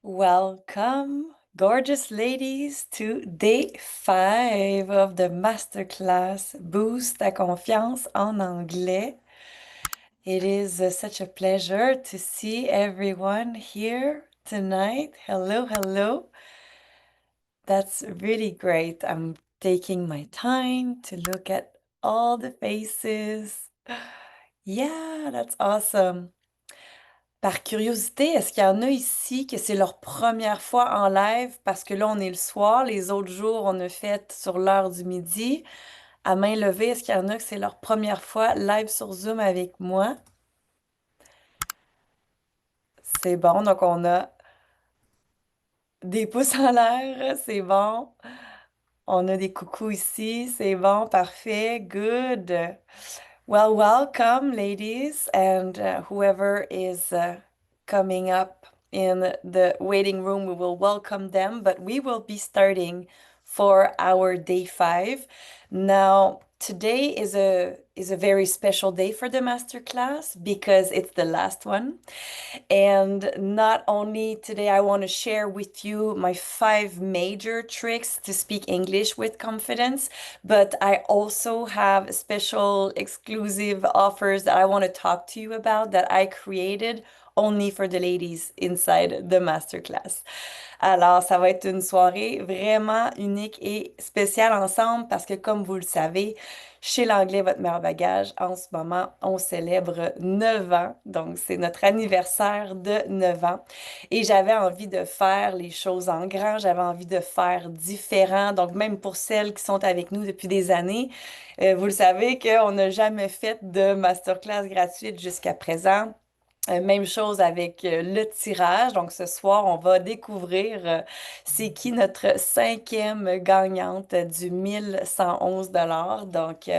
Welcome, gorgeous ladies, to day 5 of the masterclass Boost ta confiance en anglais. It is such a pleasure to see everyone here tonight. Hello, hello. That's really great. I'm taking my time to look at all the faces. Yeah, that's awesome. Par curiosité, est-ce qu'il y en a ici que c'est leur première fois en live? Parce que là, on est le soir, les autres jours, on a fait sur l'heure du midi. À main levée, est-ce qu'il y en a que c'est leur première fois live sur Zoom avec moi? C'est bon, donc on a des pouces en l'air, c'est bon. On a des coucous ici, c'est bon, parfait, good. Well, welcome, ladies, and whoever is coming up in the waiting room, we will welcome them, but we will be starting for our day 5. Now, today is a very special day for the masterclass because it's the last one. And not only today, I want to share with you my 5 major tricks to speak English with confidence, but I also have special exclusive offers that I want to talk to you about that I created only for the ladies inside the masterclass. Alors, ça va être une soirée vraiment unique et spéciale ensemble parce que, comme vous le savez, chez l'anglais, votre meilleur bagage, en ce moment, on célèbre 9 ans. Donc, c'est notre anniversaire de 9 ans. Et j'avais envie de faire les choses en grand, j'avais envie de faire différent. Donc, même pour celles qui sont avec nous depuis des années, vous le savez qu'on n'a jamais fait de masterclass gratuite jusqu'à présent. Même chose avec le tirage. Donc ce soir, on va découvrir c'est qui notre 5e gagnante du 1111 $. Donc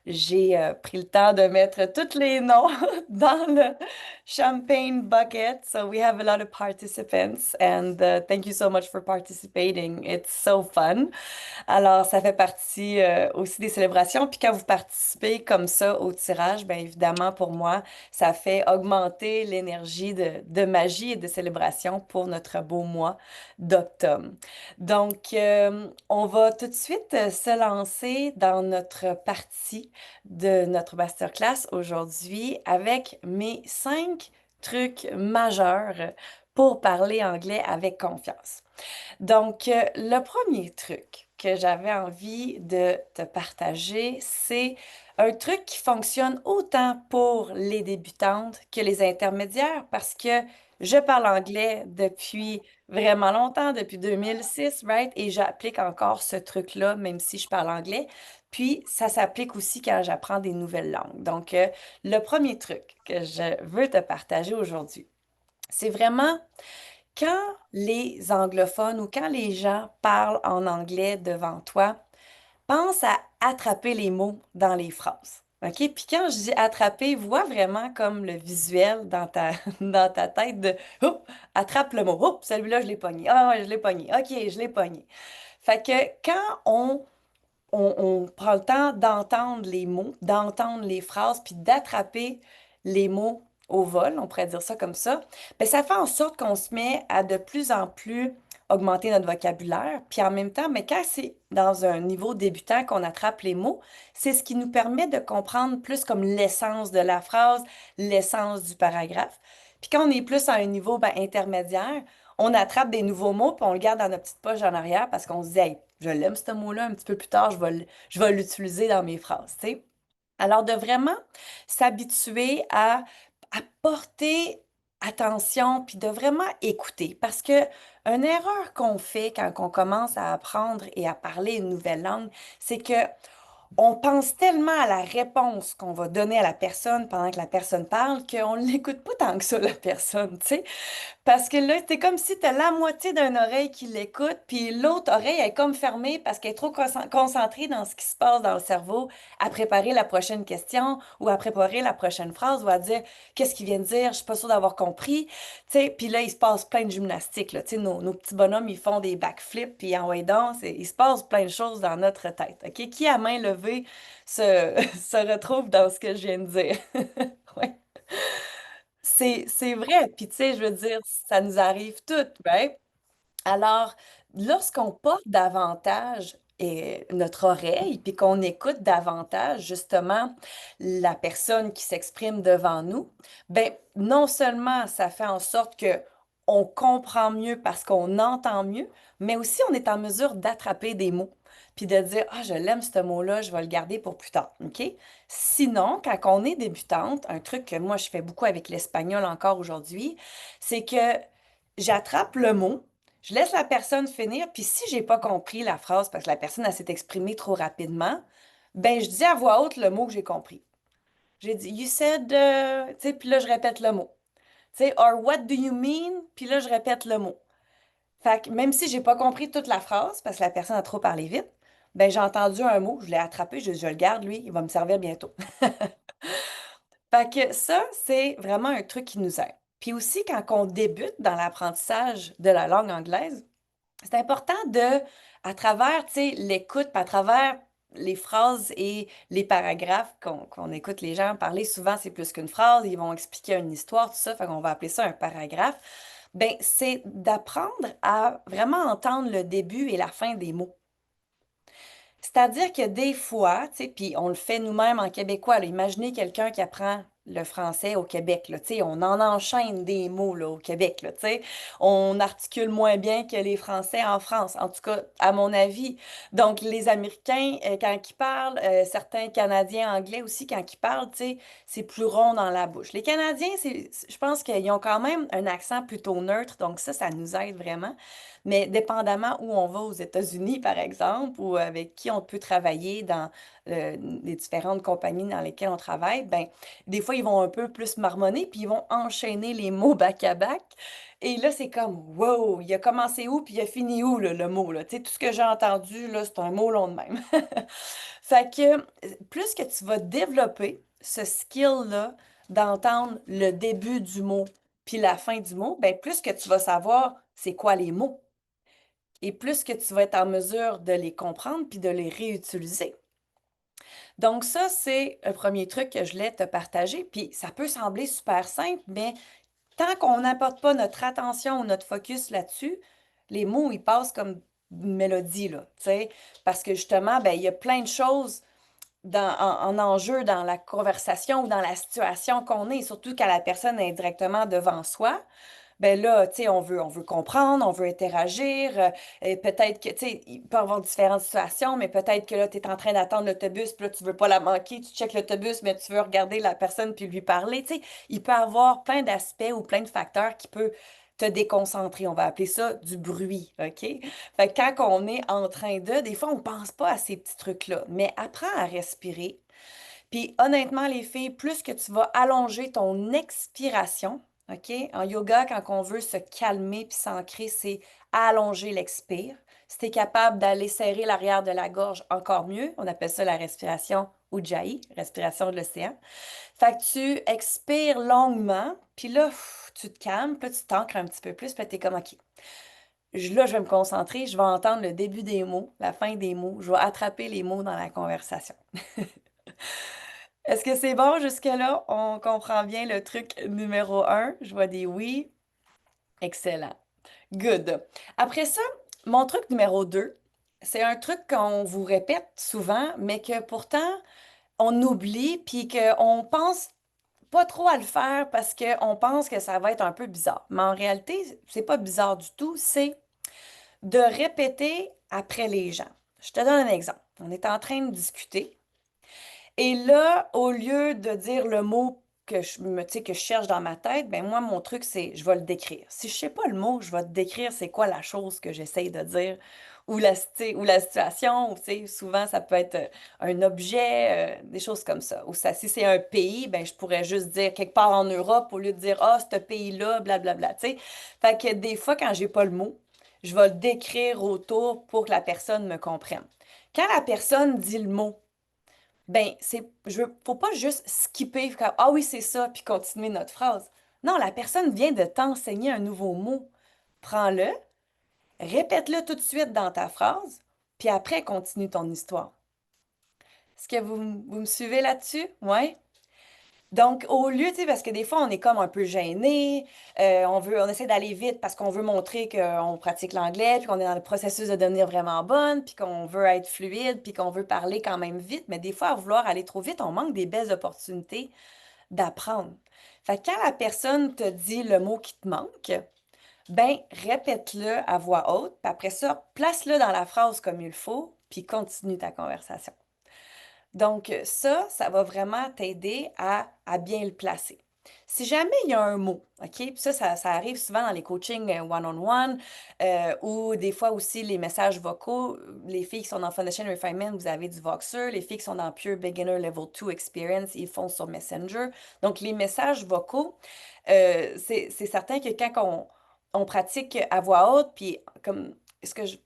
j'ai pris le temps de mettre tous les noms dans le champagne bucket. So we have a lot of participants and thank you so much for participating. It's so fun. Alors, ça fait partie aussi des célébrations. Puis quand vous participez comme ça au tirage, bien évidemment, pour moi, ça fait augmenter l'énergie de magie et de célébration pour notre beau mois d'octobre. Donc, on va tout de suite se lancer dans notre partie de notre masterclass aujourd'hui avec mes 5 trucs majeurs pour parler anglais avec confiance. Donc, le premier truc que j'avais envie de te partager, c'est un truc qui fonctionne autant pour les débutantes que les intermédiaires parce que je parle anglais depuis vraiment longtemps, depuis 2006, right? Et j'applique encore ce truc-là, même si je parle anglais. Puis, ça s'applique aussi quand j'apprends des nouvelles langues. Donc, le premier truc que je veux te partager aujourd'hui, c'est vraiment quand les anglophones ou quand les gens parlent en anglais devant toi, pense à attraper les mots dans les phrases. OK? Puis quand je dis attraper, vois vraiment comme le visuel dans ta, dans ta tête de Oup, attrape le mot. Oups, celui-là, je l'ai pogné. Ah ouais, je l'ai pogné. OK, je l'ai pogné. Fait que quand on prend le temps d'entendre les mots, d'entendre les phrases, puis d'attraper les mots au vol, on pourrait dire ça comme ça, bien, ça fait en sorte qu'on se met à de plus en plus augmenter notre vocabulaire, puis en même temps, mais quand c'est dans un niveau débutant qu'on attrape les mots, c'est ce qui nous permet de comprendre plus comme l'essence de la phrase, l'essence du paragraphe. Puis quand on est plus à un niveau ben, intermédiaire, on attrape des nouveaux mots, puis on le garde dans notre petite poche en arrière parce qu'on se dit, hey, je l'aime ce mot-là, un petit peu plus tard, je vais l'utiliser dans mes phrases, tu sais. Alors, de vraiment s'habituer à porter attention, puis de vraiment écouter. Parce que une erreur qu'on fait quand on commence à apprendre et à parler une nouvelle langue, c'est que on pense tellement à la réponse qu'on va donner à la personne pendant que la personne parle qu'on ne l'écoute pas tant que ça, la personne, tu sais. Parce que là, c'est comme si tu as la moitié d'une oreille qui l'écoute, puis l'autre oreille est comme fermée parce qu'elle est trop concentrée dans ce qui se passe dans le cerveau à préparer la prochaine question ou à préparer la prochaine phrase ou à dire qu'est-ce qu'il vient de dire, je suis pas sûre d'avoir compris. Tu sais, puis là, il se passe plein de gymnastiques, là. Tu sais, nos petits bonhommes, ils font des backflips, puis en way down, il se passe plein de choses dans notre tête, OK? Qui à main levée se, se retrouve dans ce que je viens de dire? Ouais. c'est vrai. Puis tu sais, je veux dire, ça nous arrive toutes, right? Alors, lorsqu'on porte davantage notre oreille, puis qu'on écoute davantage justement la personne qui s'exprime devant nous, ben non seulement ça fait en sorte que on comprend mieux parce qu'on entend mieux, mais aussi on est en mesure d'attraper des mots, puis de dire, ah, je l'aime ce mot-là, je vais le garder pour plus tard, OK? Sinon, quand on est débutante, un truc que moi je fais beaucoup avec l'espagnol encore aujourd'hui, c'est que j'attrape le mot, je laisse la personne finir, puis si j'ai pas compris la phrase parce que la personne elle s'est exprimée trop rapidement, ben je dis à voix haute le mot que j'ai compris. J'ai dit you said, tu sais, puis là je répète le mot. Tu sais, or what do you mean? Puis là je répète le mot. Fait que même si j'ai pas compris toute la phrase parce que la personne a trop parlé vite, ben j'ai entendu un mot, je l'ai attrapé, je le garde lui, il va me servir bientôt. Fait que ça, c'est vraiment un truc qui nous aide. Puis aussi, quand on débute dans l'apprentissage de la langue anglaise, c'est important de, à travers, tu sais, l'écoute, puis à travers les phrases et les paragraphes qu'on écoute les gens parler, souvent c'est plus qu'une phrase, ils vont expliquer une histoire, tout ça, fait qu'on va appeler ça un paragraphe. Ben, c'est d'apprendre à vraiment entendre le début et la fin des mots. C'est-à-dire que des fois, tu sais, puis on le fait nous-mêmes en québécois, là, imaginez quelqu'un qui apprend le français au Québec, là, tu sais, on en enchaîne des mots là, au Québec, là, tu sais, on articule moins bien que les Français en France, en tout cas, à mon avis. Donc, les Américains, quand ils parlent, certains Canadiens anglais aussi, quand ils parlent, tu sais, c'est plus rond dans la bouche. Les Canadiens, je pense qu'ils ont quand même un accent plutôt neutre, donc ça nous aide vraiment. Mais dépendamment où on va aux États-Unis, par exemple, ou avec qui on peut travailler dans les différentes compagnies dans lesquelles on travaille, ben, des fois, ils vont un peu plus marmonner, puis ils vont enchaîner les mots back-à-back. Et là, c'est comme, wow, il a commencé où, puis il a fini où, là, le mot, là. Tu sais, tout ce que j'ai entendu, là, c'est un mot long de même. Fait que plus que tu vas développer ce skill-là d'entendre le début du mot puis la fin du mot, ben plus que tu vas savoir c'est quoi les mots et plus que tu vas être en mesure de les comprendre puis de les réutiliser. Donc ça, c'est un premier truc que je voulais te partager. Puis ça peut sembler super simple, mais tant qu'on n'apporte pas notre attention ou notre focus là-dessus, les mots, ils passent comme une mélodie, là, tu sais, parce que justement, ben, il y a plein de choses en enjeu dans la conversation ou dans la situation qu'on est, surtout quand la personne est directement devant soi. Ben là, tu sais, on veut comprendre, on veut interagir. Et peut-être que, tu sais, il peut y avoir différentes situations, mais peut-être que là, tu es en train d'attendre l'autobus, puis là, tu veux pas la manquer, tu checkes l'autobus, mais tu veux regarder la personne puis lui parler. Tu sais, il peut y avoir plein d'aspects ou plein de facteurs qui peuvent te déconcentrer. On va appeler ça du bruit, OK? Fait que quand on est en train de, des fois, on pense pas à ces petits trucs-là, mais apprends à respirer. Puis honnêtement, les filles, plus que tu vas allonger ton expiration, OK? En yoga, quand on veut se calmer puis s'ancrer, c'est allonger l'expire. Si tu es capable d'aller serrer l'arrière de la gorge, encore mieux. On appelle ça la respiration Ujjayi, respiration de l'océan. Fait que tu expires longuement, puis là, tu te calmes, puis là, tu t'ancres un petit peu plus, puis là, t'es comme, OK, là, je vais me concentrer, je vais entendre le début des mots, la fin des mots, je vais attraper les mots dans la conversation. Est-ce que c'est bon jusque-là? On comprend bien le truc numéro un. Je vois des oui. Excellent. Good. Après ça, mon truc numéro 2, c'est un truc qu'on vous répète souvent, mais que pourtant on oublie, puis qu'on pense pas trop à le faire parce qu'on pense que ça va être un peu bizarre. Mais en réalité, c'est pas bizarre du tout, c'est de répéter après les gens. Je te donne un exemple. On est en train de discuter. Et là, au lieu de dire le mot tu sais, que je cherche dans ma tête, ben moi, mon truc, c'est je vais le décrire. Si je sais pas le mot, je vais te décrire c'est quoi la chose que j'essaye de dire tu sais, ou la situation, ou tu sais, souvent ça peut être un objet, des choses comme ça. Ou ça, si c'est un pays, ben je pourrais juste dire quelque part en Europe au lieu de dire ah, ce pays-là, blablabla, tu sais. Fait que des fois, quand j'ai pas le mot, je vais le décrire autour pour que la personne me comprenne. Quand la personne dit le mot, ben, faut pas juste skipper, comme, ah oui, c'est ça, puis continuer notre phrase. Non, la personne vient de t'enseigner un nouveau mot. Prends-le, répète-le tout de suite dans ta phrase, puis après, continue ton histoire. Est-ce que vous me suivez là-dessus? Ouais? Donc, au lieu, tu sais, parce que des fois, on est comme un peu gêné, on essaie d'aller vite parce qu'on veut montrer qu'on pratique l'anglais, puis qu'on est dans le processus de devenir vraiment bonne, puis qu'on veut être fluide, puis qu'on veut parler quand même vite. Mais des fois, à vouloir aller trop vite, on manque des belles opportunités d'apprendre. Fait que quand la personne te dit le mot qui te manque, ben, répète-le à voix haute, puis après ça, place-le dans la phrase comme il faut, puis continue ta conversation. Donc, ça va vraiment t'aider à bien le placer. Si jamais il y a un mot, OK? Puis ça arrive souvent dans les coachings one-on-one ou des fois aussi les messages vocaux. Les filles qui sont dans Foundation Refinement, vous avez du Voxer. Les filles qui sont dans Pure Beginner Level 2 Experience, ils font sur Messenger. Donc, les messages vocaux, c'est certain que quand on pratique à voix haute, puis comme, est-ce que je,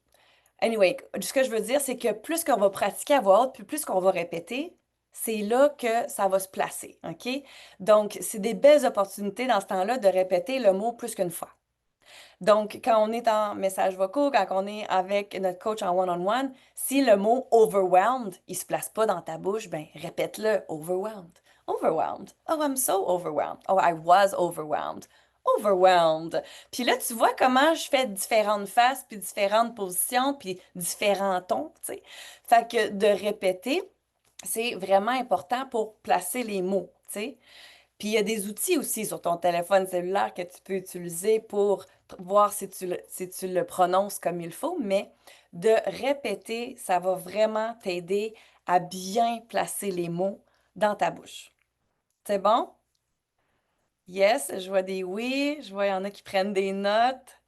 Anyway, ce que je veux dire, c'est que plus qu'on va pratiquer à voix haute, puis plus qu'on va répéter, c'est là que ça va se placer, OK? Donc, c'est des belles opportunités dans ce temps-là de répéter le mot plus qu'une fois. Donc, quand on est en message vocaux, quand on est avec notre coach en one-on-one, si le mot overwhelmed, il se place pas dans ta bouche, ben répète-le, overwhelmed. Overwhelmed. Oh, I'm so overwhelmed. Oh, I was overwhelmed. Overwhelmed. Puis là, tu vois comment je fais différentes faces, puis différentes positions, puis différents tons, tu sais. Fait que de répéter, c'est vraiment important pour placer les mots, tu sais. Puis il y a des outils aussi sur ton téléphone cellulaire que tu peux utiliser pour voir si tu le prononces comme il faut, mais de répéter, ça va vraiment t'aider à bien placer les mots dans ta bouche. C'est bon? Yes, je vois des oui, je vois il y en a qui prennent des notes.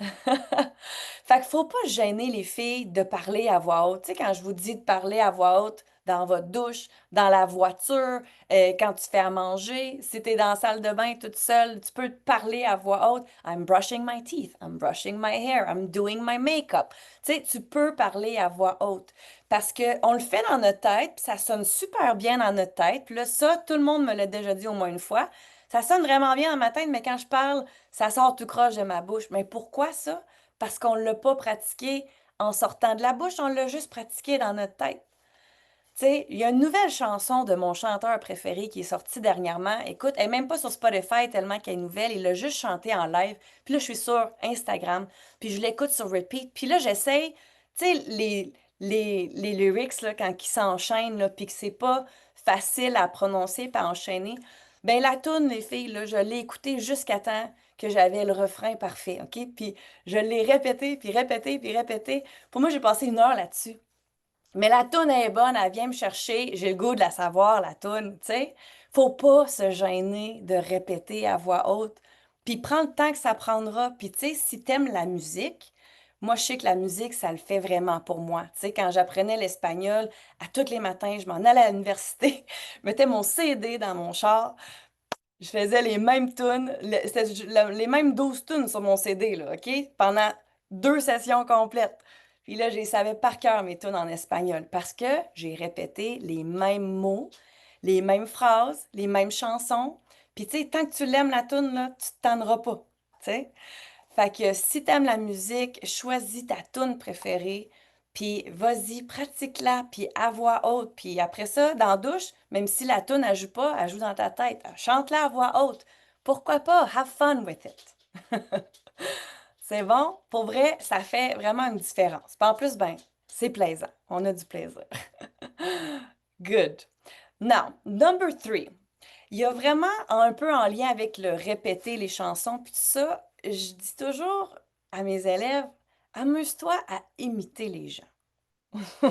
Fait qu'il faut pas gêner les filles de parler à voix haute. Tu sais, quand je vous dis de parler à voix haute dans votre douche, dans la voiture, quand tu fais à manger, si tu es dans la salle de bain toute seule, tu peux te parler à voix haute. I'm brushing my teeth, I'm brushing my hair, I'm doing my makeup. Tu sais, tu peux parler à voix haute parce que on le fait dans notre tête, puis ça sonne super bien dans notre tête. Puis là, ça, tout le monde me l'a déjà dit au moins une fois. Ça sonne vraiment bien dans ma tête, mais quand je parle, ça sort tout croche de ma bouche. Mais pourquoi ça? Parce qu'on ne l'a pas pratiqué en sortant de la bouche, on l'a juste pratiqué dans notre tête. Tu sais, il y a une nouvelle chanson de mon chanteur préféré qui est sortie dernièrement. Écoute, elle n'est même pas sur Spotify tellement qu'elle est nouvelle. Il l'a juste chanté en live. Puis là, je suis sur Instagram. Puis je l'écoute sur repeat. Puis là, j'essaye, tu sais, les lyrics, là, quand ils s'enchaînent, là, puis que c'est pas facile à prononcer puis à enchaîner. Ben la toune, les filles, là, je l'ai écoutée jusqu'à temps que j'avais le refrain parfait, OK? Puis je l'ai répété, puis répété, puis répété. Pour moi, j'ai passé 1 heure là-dessus. Mais la toune est bonne, elle vient me chercher, j'ai le goût de la savoir, la toune, tu sais. Faut pas se gêner de répéter à voix haute. Puis prends le temps que ça prendra. Puis tu sais, si t'aimes la musique, moi je sais que la musique, ça le fait vraiment pour moi. Tu sais, quand j'apprenais l'espagnol, à tous les matins, je m'en allais à l'université, je mettais mon CD dans mon char, je faisais les mêmes tunes, les mêmes 12 tunes sur mon CD, là, OK? Pendant 2 sessions complètes. Puis là, je les savais par cœur, mes tunes en espagnol, parce que j'ai répété les mêmes mots, les mêmes phrases, les mêmes chansons. Puis, tu sais, tant que tu l'aimes, la tune, là, tu te tanneras pas, tu sais? Fait que si t'aimes la musique, choisis ta tune préférée, puis vas-y, pratique-la, puis à voix haute. Puis après ça, dans la douche, même si la tune elle joue pas, elle joue dans ta tête. Chante-la à voix haute. Pourquoi pas? Have fun with it. C'est bon? Pour vrai, ça fait vraiment une différence. Puis en plus, ben, c'est plaisant. On a du plaisir. Good. Now, number 3. Il y a vraiment un peu en lien avec le répéter les chansons, puis tout ça, je dis toujours à mes élèves, amuse-toi à imiter les gens. Tu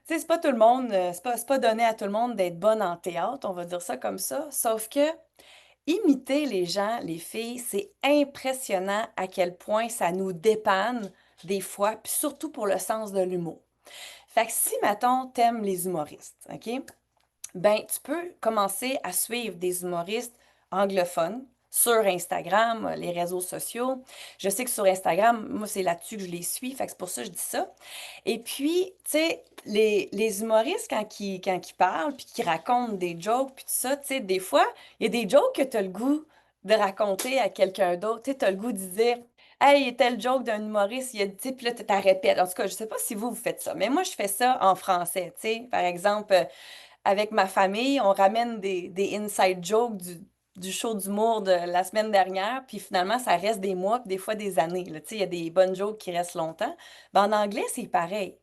sais, c'est pas tout le monde, c'est pas donné à tout le monde d'être bonne en théâtre, on va dire ça comme ça, sauf que imiter les gens, les filles, c'est impressionnant à quel point ça nous dépanne des fois, puis surtout pour le sens de l'humour. Fait que si, mettons, t'aimes les humoristes, OK? Ben, tu peux commencer à suivre des humoristes anglophones sur Instagram, les réseaux sociaux. Je sais que sur Instagram, moi, c'est là-dessus que je les suis, fait que c'est pour ça que je dis ça. Et puis, tu sais, les humoristes, quand ils parlent, puis qu'ils racontent des jokes, puis tout ça, tu sais, des fois, il y a des jokes que tu as le goût de raconter à quelqu'un d'autre. Tu sais, tu as le goût de dire, hey, tel joke d'un humoriste, il a dit, puis là, tu répètes. En tout cas, je sais pas si vous faites ça, mais moi, je fais ça en français, tu sais. Par exemple, avec ma famille, on ramène des inside jokes du show d'humour de la semaine dernière, puis finalement, ça reste des mois, puis des fois des années, là. Tu sais, il y a des bonnes jokes qui restent longtemps. Ben, en anglais, c'est pareil.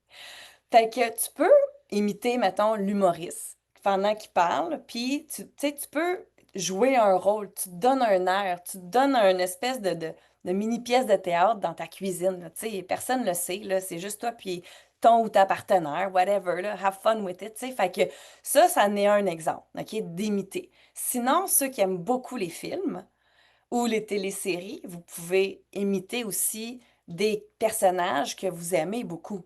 Fait que tu peux imiter, mettons, l'humoriste pendant qu'il parle, puis tu sais, tu peux jouer un rôle, tu te donnes un air, tu te donnes une espèce de mini-pièce de théâtre dans ta cuisine, là. Tu sais, personne ne le sait, là, c'est juste toi puis ton ou ta partenaire, whatever, là, have fun with it, tu sais. Fait que ça en est un exemple, OK, d'imiter. Sinon, ceux qui aiment beaucoup les films ou les téléséries, vous pouvez imiter aussi des personnages que vous aimez beaucoup.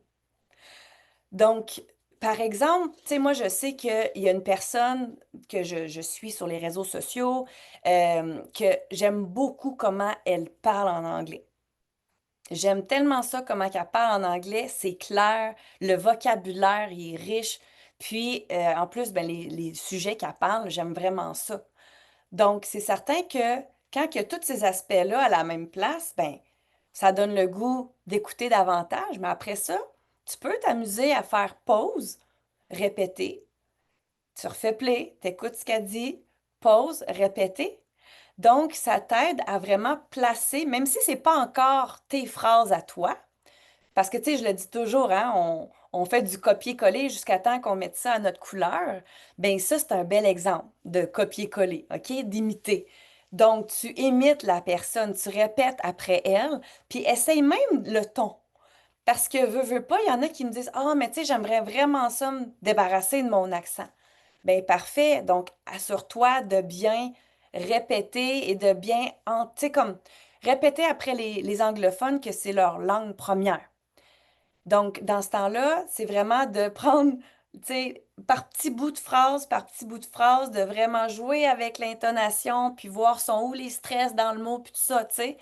Donc, par exemple, tu sais, moi, je sais qu'il y a une personne que je suis sur les réseaux sociaux, que j'aime beaucoup comment elle parle en anglais. J'aime tellement ça, comment elle parle en anglais, c'est clair, le vocabulaire, il est riche. Puis, en plus, ben, les sujets qu'elle parle, j'aime vraiment ça. Donc, c'est certain que quand il y a tous ces aspects-là à la même place, ben, ça donne le goût d'écouter davantage. Mais après ça, tu peux t'amuser à faire pause, répéter, tu refais play, t'écoutes ce qu'elle dit, pause, répéter. Donc, ça t'aide à vraiment placer, même si c'est pas encore tes phrases à toi, parce que, tu sais, je le dis toujours, hein, on fait du copier-coller jusqu'à temps qu'on mette ça à notre couleur. Ben ça, c'est un bel exemple de copier-coller, OK? D'imiter. Donc, tu imites la personne, tu répètes après elle, puis essaye même le ton. Parce que, veux pas, il y en a qui me disent, ah, mais tu sais, j'aimerais vraiment ça me débarrasser de mon accent. Ben parfait. Donc, assure-toi de bien répéter et de bien, tu sais, comme répéter après les anglophones que c'est leur langue première. Donc, dans ce temps-là, c'est vraiment de prendre, tu sais, par petits bouts de phrase, par petits bouts de phrase, de vraiment jouer avec l'intonation, puis voir sont où les stress dans le mot, puis tout ça, tu sais.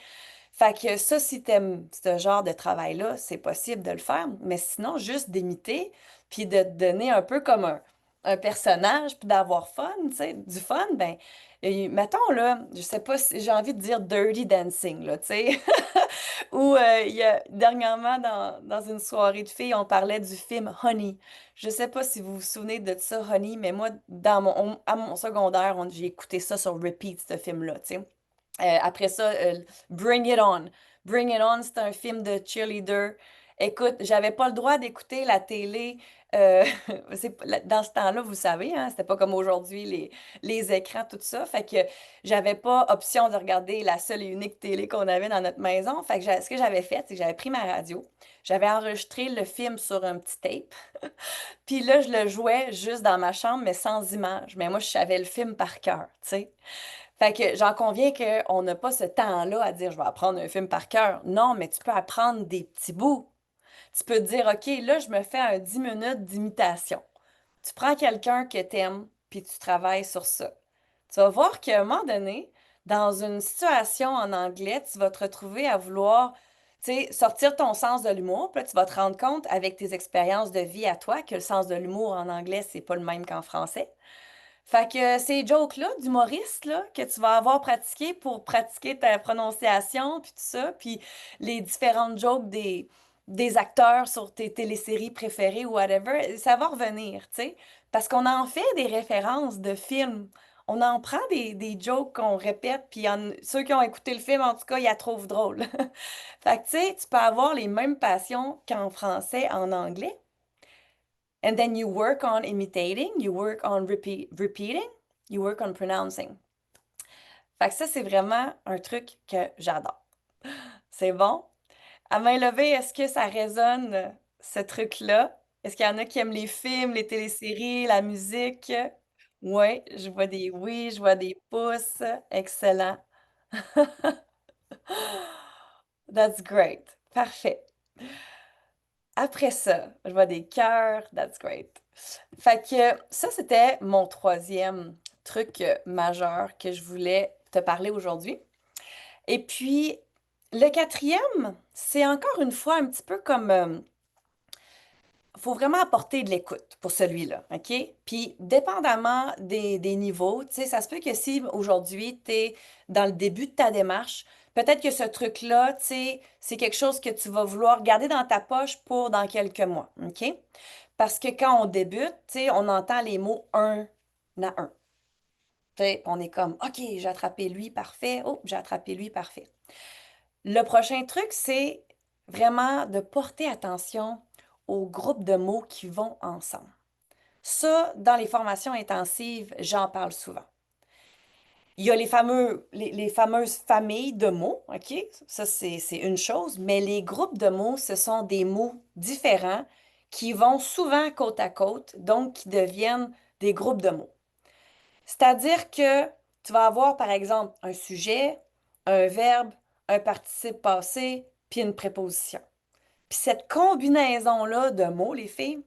Fait que ça, si t'aimes ce genre de travail-là, c'est possible de le faire. Mais sinon, juste d'imiter, puis de te donner un peu comme un personnage, puis d'avoir fun, tu sais, du fun, ben, mettons, là, je sais pas si j'ai envie de dire Dirty Dancing, là, tu sais. Ou il y a dernièrement dans une soirée de filles, on parlait du film Honey. Je sais pas si vous vous souvenez de ça, Honey, mais moi, à mon secondaire, j'ai écouté ça sur repeat, ce film-là, tu sais. Après ça, Bring It On. Bring It On, c'est un film de cheerleader. Écoute, j'avais pas le droit d'écouter la télé. euh, dans ce temps-là, vous savez, hein, c'était pas comme aujourd'hui, les écrans, tout ça. Fait que j'avais pas option de regarder la seule et unique télé qu'on avait dans notre maison. Fait que ce que j'avais fait, c'est que j'avais pris ma radio, j'avais enregistré le film sur un petit tape, puis là, je le jouais juste dans ma chambre, mais sans image. Mais moi, je savais le film par cœur, tu sais. Fait que j'en conviens qu'on n'a pas ce temps-là à dire je vais apprendre un film par cœur. Non, mais tu peux apprendre des petits bouts. Tu peux te dire, OK, là, je me fais un 10 minutes d'imitation. Tu prends quelqu'un que t'aimes, puis tu travailles sur ça. Tu vas voir qu'à un moment donné, dans une situation en anglais, tu vas te retrouver à vouloir, tu sais, sortir ton sens de l'humour. Puis là, tu vas te rendre compte avec tes expériences de vie à toi que le sens de l'humour en anglais, c'est pas le même qu'en français. Fait que ces jokes-là d'humoristes là, que tu vas avoir pratiqué pour pratiquer ta prononciation, puis tout ça, puis les différentes jokes des acteurs sur tes téléséries préférées ou whatever, ça va revenir, tu sais, parce qu'on en fait des références de films. On en prend des jokes qu'on répète, puis ceux qui ont écouté le film, en tout cas, ils la trouvent drôle. Fait que, tu sais, tu peux avoir les mêmes passions qu'en français, en anglais. And then you work on imitating, you work on repeating, you work on pronouncing. Fait que ça, c'est vraiment un truc que j'adore. C'est bon? À main levée, est-ce que ça résonne, ce truc-là? Est-ce qu'il y en a qui aiment les films, les téléséries, la musique? Oui, je vois des oui, je vois des pouces. Excellent. That's great. Parfait. Après ça, je vois des cœurs. That's great. Fait que ça, c'était mon troisième truc majeur que je voulais te parler aujourd'hui. Et puis, le quatrième, c'est encore une fois un petit peu comme faut vraiment apporter de l'écoute pour celui-là, OK? Puis, dépendamment des niveaux, tu sais, ça se peut que si aujourd'hui, tu es dans le début de ta démarche, peut-être que ce truc-là, tu sais, c'est quelque chose que tu vas vouloir garder dans ta poche pour dans quelques mois, OK? Parce que quand on débute, tu sais, on entend les mots un à un. Tu sais, on est comme, OK, j'ai attrapé lui, parfait. Oh, j'ai attrapé lui, parfait. Le prochain truc, c'est vraiment de porter attention aux groupes de mots qui vont ensemble. Ça, dans les formations intensives, j'en parle souvent. Il y a les fameuses familles de mots, OK? Ça, c'est une chose, mais les groupes de mots, ce sont des mots différents qui vont souvent côte à côte, donc qui deviennent des groupes de mots. C'est-à-dire que tu vas avoir, par exemple, un sujet, un verbe, un participe passé, puis une préposition. Puis cette combinaison-là de mots, les filles,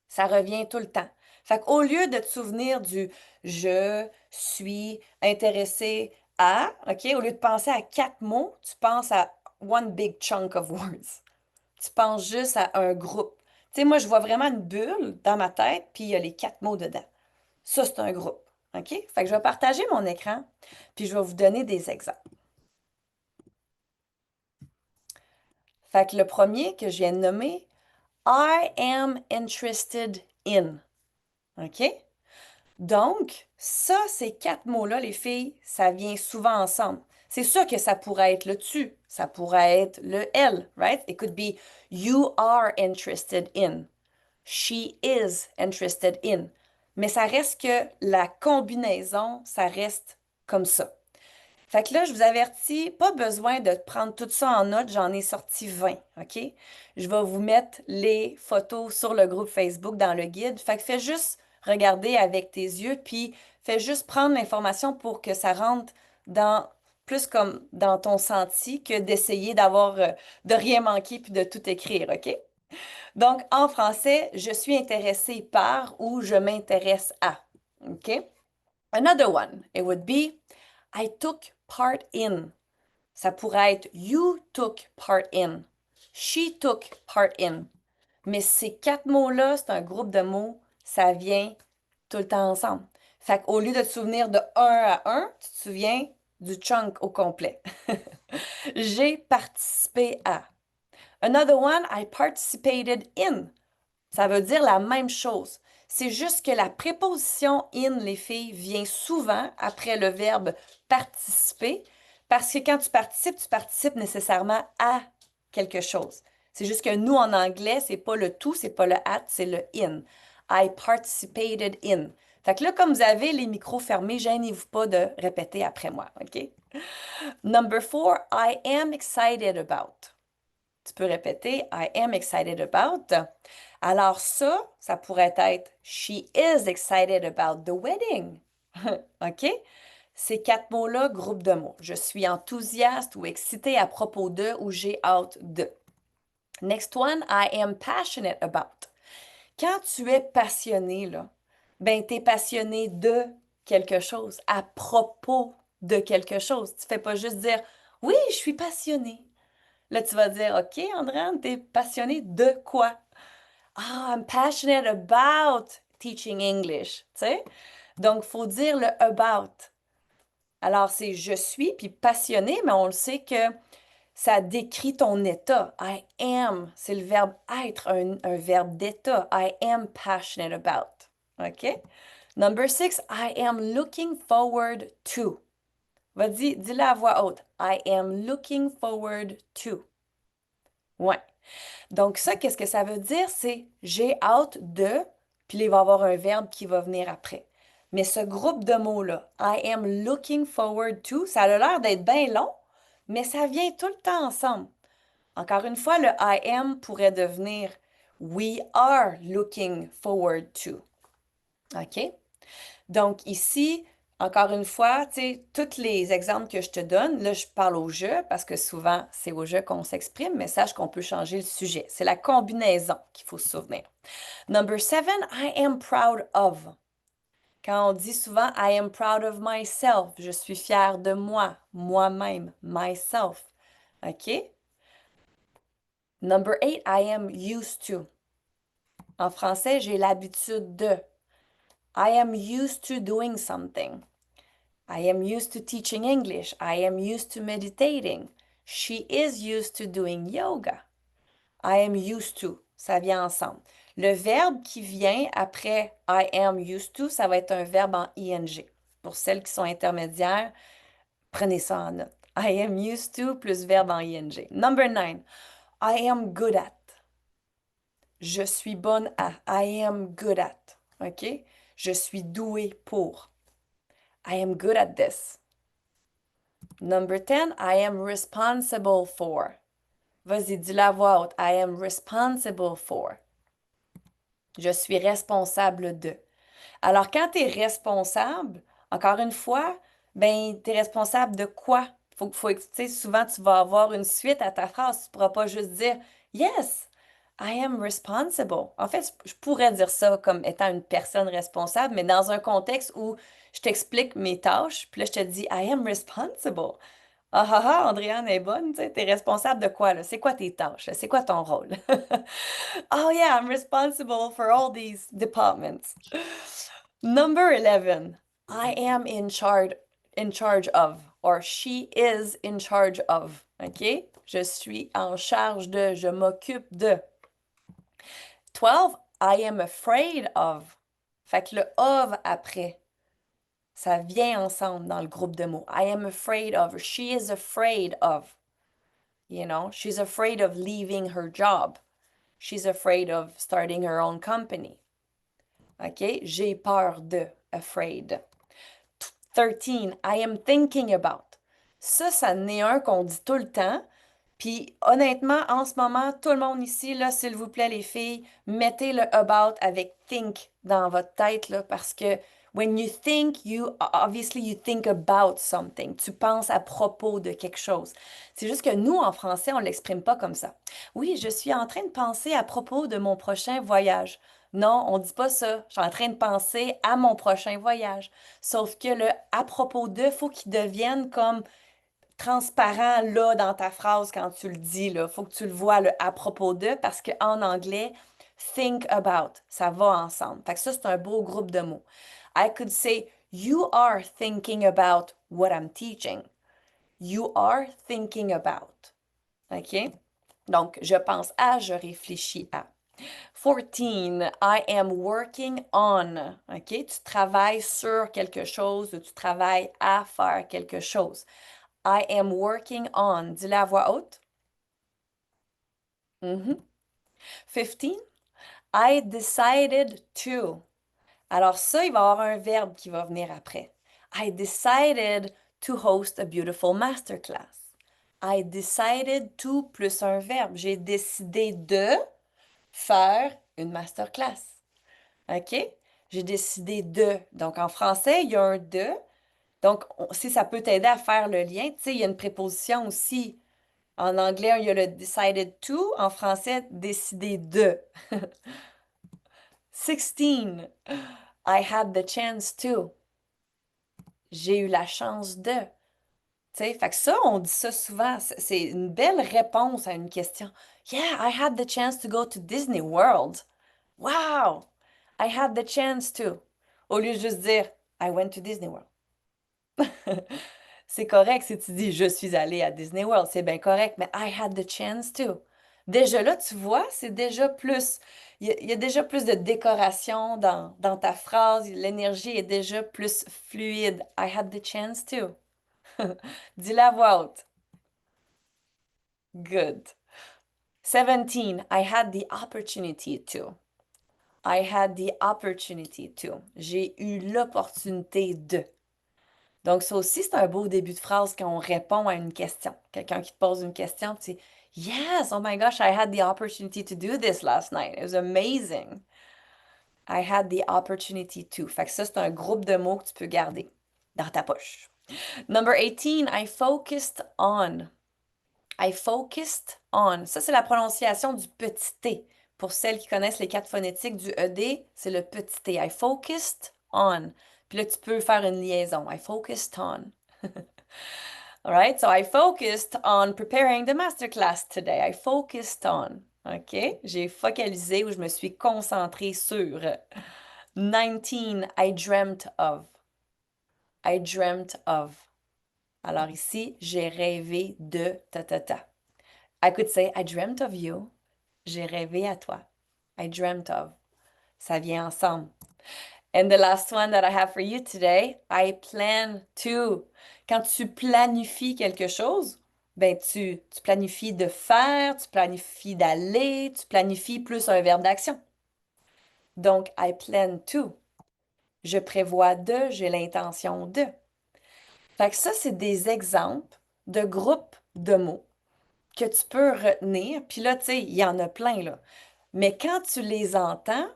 ça revient tout le temps. Fait qu'au lieu de te souvenir du je suis intéressé à, OK, au lieu de penser à quatre mots, tu penses à one big chunk of words. Tu penses juste à un groupe. Tu sais, moi, je vois vraiment une bulle dans ma tête, puis il y a les quatre mots dedans. Ça, c'est un groupe. OK? Fait que je vais partager mon écran, puis je vais vous donner des exemples. Fait que le premier que je viens de nommer, I am interested in. OK? Donc, ça, ces quatre mots-là, les filles, ça vient souvent ensemble. C'est sûr que ça pourrait être le tu, ça pourrait être le elle, right? It could be you are interested in, she is interested in. Mais ça reste que la combinaison, ça reste comme ça. Fait que là, je vous avertis, pas besoin de prendre tout ça en note, j'en ai sorti 20, OK? Je vais vous mettre les photos sur le groupe Facebook dans le guide. Fait que fais juste regarder avec tes yeux, puis fais juste prendre l'information pour que ça rentre dans plus comme dans ton senti que d'essayer de rien manquer puis de tout écrire, OK? Donc, en français, je suis intéressée par ou je m'intéresse à, OK? Another one, it would be I took part in. Ça pourrait être you took part in. She took part in. Mais ces quatre mots-là, c'est un groupe de mots, ça vient tout le temps ensemble. Fait qu'au lieu de te souvenir de un à un, tu te souviens du chunk au complet. J'ai participé à. Another one, I participated in. Ça veut dire la même chose. C'est juste que la préposition in, les filles, vient souvent après le verbe participer, parce que quand tu participes nécessairement à quelque chose. C'est juste que nous, en anglais, c'est pas le tout, c'est pas le at, c'est le in. I participated in. Fait que là, comme vous avez les micros fermés, gênez-vous pas de répéter après moi, OK? Number four, I am excited about. Tu peux répéter I am excited about. Alors ça pourrait être She is excited about the wedding. OK? Ces quatre mots-là, groupe de mots. Je suis enthousiaste ou excité à propos de ou j'ai hâte de. Next one, I am passionate about. Quand tu es passionné, là, ben, tu es passionné de quelque chose, à propos de quelque chose. Tu fais pas juste dire oui, je suis passionné. Là, tu vas dire, OK, Andréane, t'es passionné de quoi? Ah, I'm passionate about teaching English, tu sais? Donc, il faut dire le about. Alors, c'est je suis, puis passionné, mais on le sait que ça décrit ton état. I am, c'est le verbe être, un verbe d'état. I am passionate about. OK? Number six, I am looking forward to. Vas-y, dis-le à voix haute. I am looking forward to. Ouais. Donc ça, qu'est-ce que ça veut dire? C'est j'ai hâte de, puis là, il va y avoir un verbe qui va venir après. Mais ce groupe de mots-là, I am looking forward to, ça a l'air d'être bien long, mais ça vient tout le temps ensemble. Encore une fois, le I am pourrait devenir we are looking forward to. OK? Donc ici, encore une fois, tu sais, tous les exemples que je te donne, là, je parle au jeu parce que souvent, c'est au jeu qu'on s'exprime, mais sache qu'on peut changer le sujet. C'est la combinaison qu'il faut se souvenir. Number seven, I am proud of. Quand on dit souvent I am proud of myself, je suis fière de moi, moi-même, myself. OK? Number eight, I am used to. En français, j'ai l'habitude de. I am used to doing something. I am used to teaching English. I am used to meditating. She is used to doing yoga. I am used to. Ça vient ensemble. Le verbe qui vient après I am used to, ça va être un verbe en ing. Pour celles qui sont intermédiaires, prenez ça en note. I am used to plus verbe en ing. Number 9. I am good at. Je suis bonne à. I am good at. OK? Je suis douée pour. I am good at this. Number 10. I am responsible for. Vas-y, dis-la à voix haute. I am responsible for. Je suis responsable de. Alors, quand tu es responsable, encore une fois, ben, tu es responsable de quoi? Tu sais, souvent, tu vas avoir une suite à ta phrase. Tu ne pourras pas juste dire Yes, I am responsible. En fait, je pourrais dire ça comme étant une personne responsable, mais dans un contexte où je t'explique mes tâches, puis là, je te dis I am responsible. Ah ah ah, Andréane est bonne, tu sais, t'es responsable de quoi, là? C'est quoi tes tâches? C'est quoi ton rôle? Oh yeah, I'm responsible for all these departments. Number 11. I am in charge of, or she is in charge of. OK? Je suis en charge de, je m'occupe de. 12. I am afraid of. Fait que le of après, ça vient ensemble dans le groupe de mots. I am afraid of. She is afraid of. You know, she's afraid of leaving her job. She's afraid of starting her own company. OK? J'ai peur de. Afraid. 13. I am thinking about. Ça n'est un qu'on dit tout le temps. Puis honnêtement, en ce moment, tout le monde ici, là, s'il vous plaît, les filles, mettez le about avec think dans votre tête, là, parce que when you think, obviously you think about something. Tu penses à propos de quelque chose. C'est juste que nous, en français, on ne l'exprime pas comme ça. Oui, je suis en train de penser à propos de mon prochain voyage. Non, on dit pas ça. Je suis en train de penser à mon prochain voyage. Sauf que le à propos de, faut qu'il devienne comme transparent là dans ta phrase quand tu le dis là. Faut que tu le vois le à propos de parce qu'en anglais, think about, ça va ensemble. Fait que ça, c'est un beau groupe de mots. I could say, you are thinking about what I'm teaching. You are thinking about. OK? Donc, je pense à, je réfléchis à. 14. I am working on. OK? Tu travailles sur quelque chose ou tu travailles à faire quelque chose. I am working on. Dis-le à voix haute. 15. I decided to. Alors ça, il va y avoir un verbe qui va venir après. I decided to host a beautiful masterclass. I decided to plus un verbe. J'ai décidé de faire une masterclass. OK? J'ai décidé de. Donc, en français, il y a un de. Donc, si ça peut t'aider à faire le lien, tu sais, il y a une préposition aussi. En anglais, il y a le decided to. En français, décider de. 16. I had the chance to. J'ai eu la chance de. Tu sais, fait que ça, on dit ça souvent. C'est une belle réponse à une question. Yeah, I had the chance to go to Disney World. Wow! I had the chance to. Au lieu de juste dire I went to Disney World. C'est correct si tu dis je suis allé à Disney World, c'est bien correct, mais I had the chance to. Déjà là, tu vois, c'est déjà plus. Il y a déjà plus de décoration dans ta phrase, l'énergie est déjà plus fluide. I had the chance to. Dis-la à voix haute. Good. 17. I had the opportunity to. I had the opportunity to. J'ai eu l'opportunité de. Donc, ça aussi, c'est un beau début de phrase quand on répond à une question. Quelqu'un qui te pose une question, tu dis Yes, oh my gosh, I had the opportunity to do this last night. It was amazing. I had the opportunity to. Fait que ça, c'est un groupe de mots que tu peux garder dans ta poche. Number 18, I focused on. I focused on. Ça, c'est la prononciation du petit t. Pour celles qui connaissent les quatre phonétiques du ED, c'est le petit t. I focused on. Puis là, tu peux faire une liaison. I focused on. All right, so I focused on preparing the masterclass today. I focused on. OK? J'ai focalisé ou je me suis concentrée sur. 19, I dreamt of. I dreamt of. Alors ici, j'ai rêvé de ta ta ta. I could say, I dreamt of you. J'ai rêvé à toi. I dreamt of. Ça vient ensemble. And the last one that I have for you today, I plan to. Quand tu planifies quelque chose, ben tu planifies de faire, tu planifies d'aller, tu planifies plus un verbe d'action. Donc, I plan to. Je prévois de, j'ai l'intention de. Fait que ça, c'est des exemples de groupes de mots que tu peux retenir. Puis là, tu sais, il y en a plein, là. Mais quand tu les entends,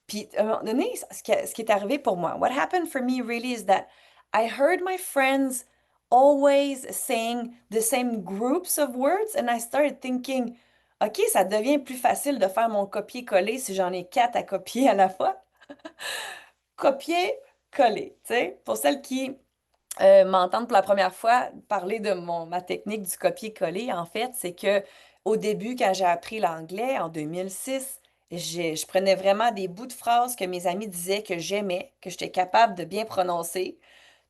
puis à un moment donné, ce qui est arrivé pour moi, what happened for me really is that I heard my friends always saying the same groups of words, and I started thinking, OK, ça devient plus facile de faire mon copier-coller si j'en ai quatre à copier à la fois. Copier-coller, tu sais, pour celles qui m'entendre pour la première fois parler de ma technique du copier-coller, en fait, c'est que au début, quand j'ai appris l'anglais en 2006, je prenais vraiment des bouts de phrases que mes amis disaient que j'aimais, que j'étais capable de bien prononcer.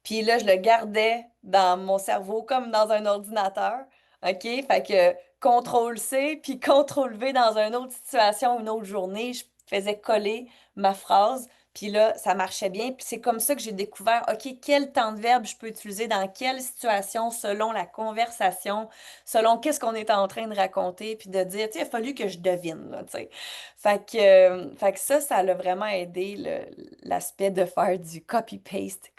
Puis là, je le gardais dans mon cerveau comme dans un ordinateur. OK? Fait que CTRL-C, puis CTRL-V dans une autre situation, une autre journée, je faisais coller ma phrase. Puis là, ça marchait bien. Puis c'est comme ça que j'ai découvert, OK, quel temps de verbe je peux utiliser dans quelle situation selon la conversation, selon qu'est-ce qu'on est en train de raconter, puis de dire, tu sais, il a fallu que je devine, là, tu sais. Fait que ça l'a vraiment aidé l'aspect de faire du copy-paste,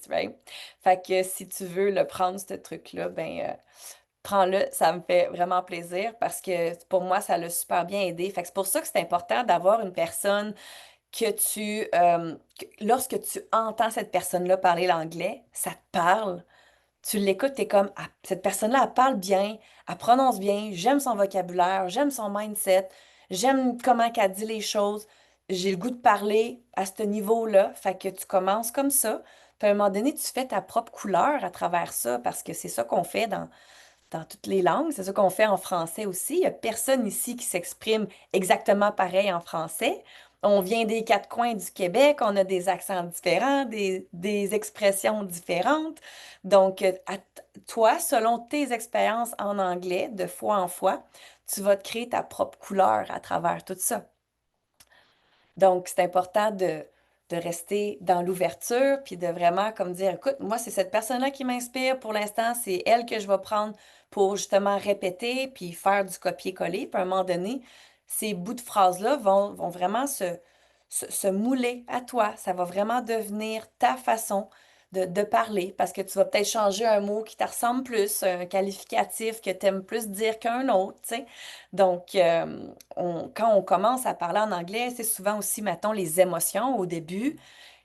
right? Fait que si tu veux le prendre, ce truc-là, ben, prends-le, ça me fait vraiment plaisir parce que pour moi, ça l'a super bien aidé. Fait que c'est pour ça que c'est important d'avoir une personne lorsque tu entends cette personne-là parler l'anglais, ça te parle, tu l'écoutes, t'es comme, ah, cette personne-là, elle parle bien, elle prononce bien, j'aime son vocabulaire, j'aime son mindset, j'aime comment qu'elle dit les choses, j'ai le goût de parler à ce niveau-là, fait que tu commences comme ça, puis à un moment donné, tu fais ta propre couleur à travers ça, parce que c'est ça qu'on fait dans toutes les langues. C'est ça qu'on fait en français aussi. Il n'y a personne ici qui s'exprime exactement pareil en français. On vient des quatre coins du Québec, on a des accents différents, des expressions différentes. Donc, toi, selon tes expériences en anglais, de fois en fois, tu vas te créer ta propre couleur à travers tout ça. Donc, c'est important de rester dans l'ouverture, puis de vraiment comme dire, écoute, moi, c'est cette personne-là qui m'inspire pour l'instant, c'est elle que je vais prendre pour justement répéter, puis faire du copier-coller. Puis à un moment donné, ces bouts de phrases-là vont vraiment se mouler à toi. Ça va vraiment devenir ta façon de parler, parce que tu vas peut-être changer un mot qui te ressemble plus, un qualificatif que tu aimes plus dire qu'un autre, tu sais. Donc, quand on commence à parler en anglais, c'est souvent aussi, mettons, les émotions au début.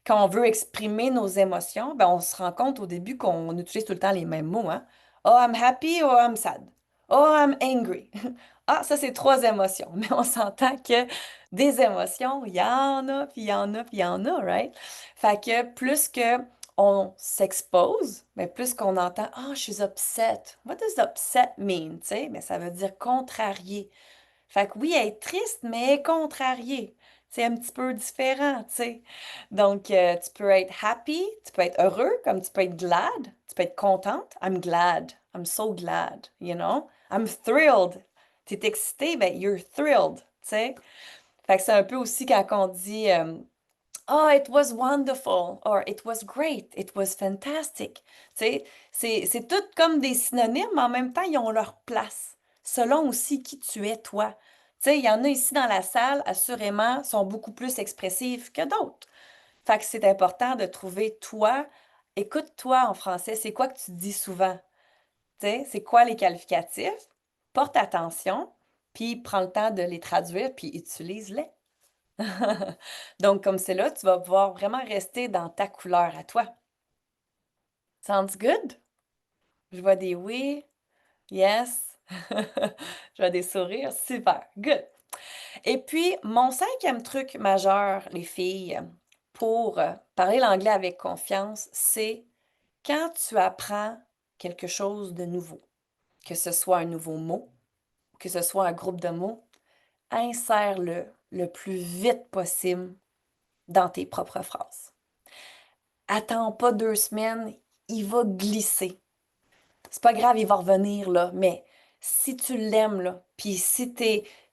Quand on veut exprimer nos émotions, ben, on se rend compte au début qu'on utilise tout le temps les mêmes mots, hein. Oh, I'm happy or I'm sad. Oh, I'm angry. Ah, ça, c'est trois émotions. Mais on s'entend que des émotions, il y en a, puis il y en a, puis il y en a, right? Fait que plus que on s'expose, mais plus qu'on entend, ah, je suis upset. What does upset mean? Tu sais, mais ça veut dire contrarié. Fait que oui, être triste, mais contrarié. C'est un petit peu différent, tu sais. Donc, tu peux être happy, tu peux être heureux, comme tu peux être glad, tu peux être contente. I'm glad. I'm so glad, you know? I'm thrilled. T'es excité, ben you're thrilled, tu sais. Fait que c'est un peu aussi quand on dit Oh, it was wonderful, or it was great, it was fantastic. Tu sais, c'est tout comme des synonymes, mais en même temps, ils ont leur place, selon aussi qui tu es, toi. Tu sais, il y en a ici dans la salle, assurément, sont beaucoup plus expressifs que d'autres. Fait que c'est important de trouver toi. Écoute-toi en français, c'est quoi que tu dis souvent? Tu sais, c'est quoi les qualificatifs? Porte attention, puis prends le temps de les traduire, puis utilise-les. Donc, comme c'est là, tu vas pouvoir vraiment rester dans ta couleur à toi. Sounds good? Je vois des oui, yes. Je vois des sourires. Super, good. Et puis, mon cinquième truc majeur, les filles, pour parler l'anglais avec confiance, c'est quand tu apprends quelque chose de nouveau, que ce soit un nouveau mot, que ce soit un groupe de mots, insère-le le plus vite possible dans tes propres phrases. Attends pas 2 semaines, il va glisser. C'est pas grave, il va revenir, là, mais si tu l'aimes, là, puis si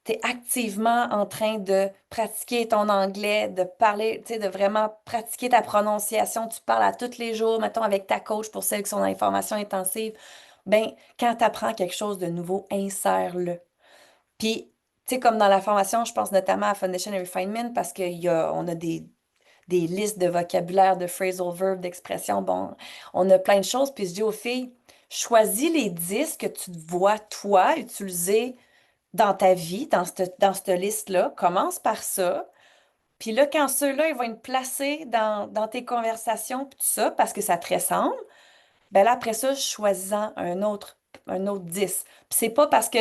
tu es activement en train de pratiquer ton anglais, de parler, tu sais, de vraiment pratiquer ta prononciation. Tu parles à tous les jours, mettons, avec ta coach pour celles qui sont dans les formations intensives. Ben, quand tu apprends quelque chose de nouveau, insère-le. Puis, tu sais, comme dans la formation, je pense notamment à Foundation and Refinement parce on a des listes de vocabulaire, de phrasal verbs, d'expressions. Bon, on a plein de choses. Puis je dis aux filles, choisis les 10 que tu te vois, toi, utiliser dans ta vie, dans cette liste-là. Commence par ça. Puis là, quand ceux-là, ils vont être placés dans tes conversations, puis tout ça, parce que ça te ressemble, ben là, après ça, choisis-en un autre 10. Puis c'est pas parce que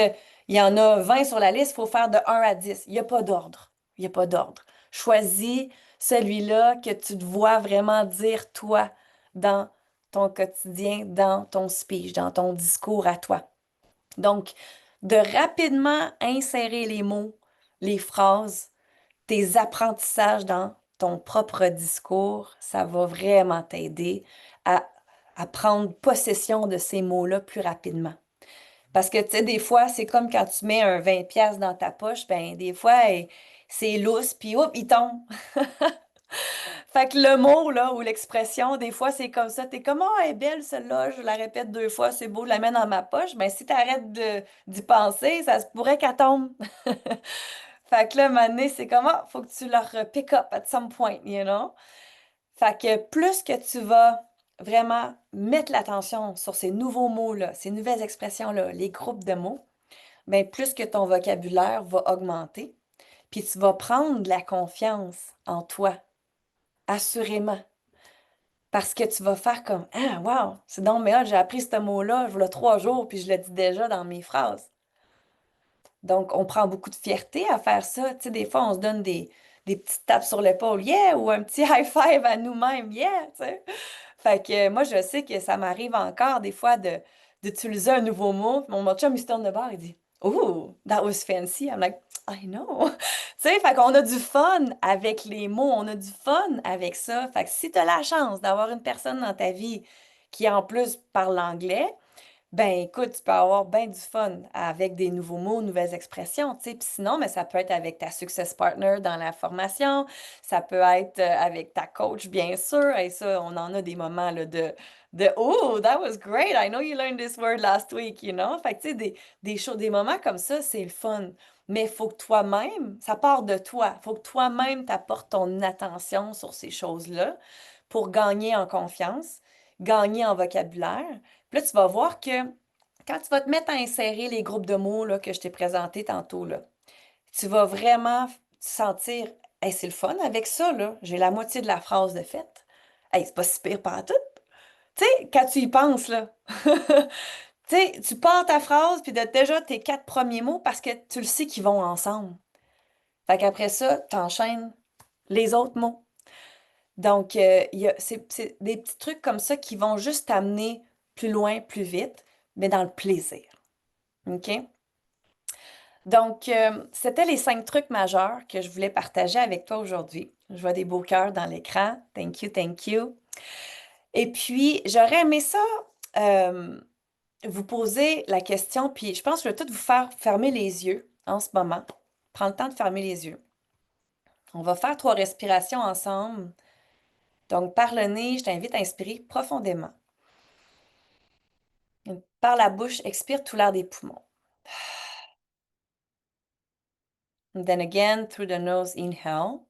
il y en a 20 sur la liste, il faut faire de 1 à 10. Il n'y a pas d'ordre. Il n'y a pas d'ordre. Choisis celui-là que tu te vois vraiment dire toi dans ton quotidien, dans ton speech, dans ton discours à toi. Donc, de rapidement insérer les mots, les phrases, tes apprentissages dans ton propre discours, ça va vraiment t'aider à, à prendre possession de ces mots-là plus rapidement. Parce que, tu sais, des fois, c'est comme quand tu mets un 20 pièces dans ta poche, ben des fois, c'est lousse, puis hop, il tombe. Fait que le mot, là, ou l'expression, des fois, c'est comme ça. T'es comme, oh, elle est belle, celle-là, je la répète 2 fois, c'est beau, je la mets dans ma poche. Ben, si t'arrêtes d'y penser, ça se pourrait qu'elle tombe. Fait que là, à un moment donné, c'est comme, ah, faut que tu leur pick up at some point, you know? Fait que plus que tu vas vraiment mettre l'attention sur ces nouveaux mots-là, ces nouvelles expressions-là, les groupes de mots, ben plus que ton vocabulaire va augmenter, puis tu vas prendre de la confiance en toi, assurément. Parce que tu vas faire comme, ah, wow, c'est donc, mais j'ai appris ce mot-là, je l'ai 3 jours, puis je le dis déjà dans mes phrases. Donc, on prend beaucoup de fierté à faire ça. Tu sais, des fois, on se donne des petites tapes sur l'épaule, yeah, ou un petit high five à nous-mêmes, yeah, tu sais. Fait que moi, je sais que ça m'arrive encore des fois d'utiliser un nouveau mot. Mon chum, il se tourne de bord, il dit, oh, that was fancy. I'm like, I know. Tu sais, fait qu'on a du fun avec les mots, on a du fun avec ça. Fait que si tu as la chance d'avoir une personne dans ta vie qui, en plus, parle l'anglais, ben écoute, tu peux avoir bien du fun avec des nouveaux mots, nouvelles expressions, tu sais. Puis sinon, mais ça peut être avec ta success partner dans la formation, ça peut être avec ta coach, bien sûr. Et ça, on en a des moments là, de Oh, that was great. I know you learned this word last week, you know? Fait que tu sais, des choses, des moments comme ça, c'est le fun. Mais il faut que toi-même, ça part de toi. Il faut que toi-même t'apportes ton attention sur ces choses-là pour gagner en confiance, gagner en vocabulaire. Puis là, tu vas voir que quand tu vas te mettre à insérer les groupes de mots là, que je t'ai présentés tantôt, là, tu vas vraiment sentir, hey, c'est le fun avec ça, là. J'ai la moitié de la phrase de faite. Hey, c'est pas si pire tout. Tu sais, quand tu y penses, là. Tu sais, tu pars ta phrase, puis déjà tes 4 premiers mots parce que tu le sais qu'ils vont ensemble. Fait qu'après ça, t'enchaînes les autres mots. Donc, c'est des petits trucs comme ça qui vont juste t'amener plus loin, plus vite, mais dans le plaisir. OK? Donc, c'était les 5 trucs majeurs que je voulais partager avec toi aujourd'hui. Je vois des beaux cœurs dans l'écran. Thank you, thank you. Et puis, j'aurais aimé ça, euh, vous poser la question, puis je pense que je vais tout vous faire fermer les yeux en ce moment. Prends le temps de fermer les yeux. On va faire 3 respirations ensemble. Donc, par le nez, je t'invite à inspirer profondément. Par la bouche, expire tout l'air des poumons. And then again, through the nose, inhale.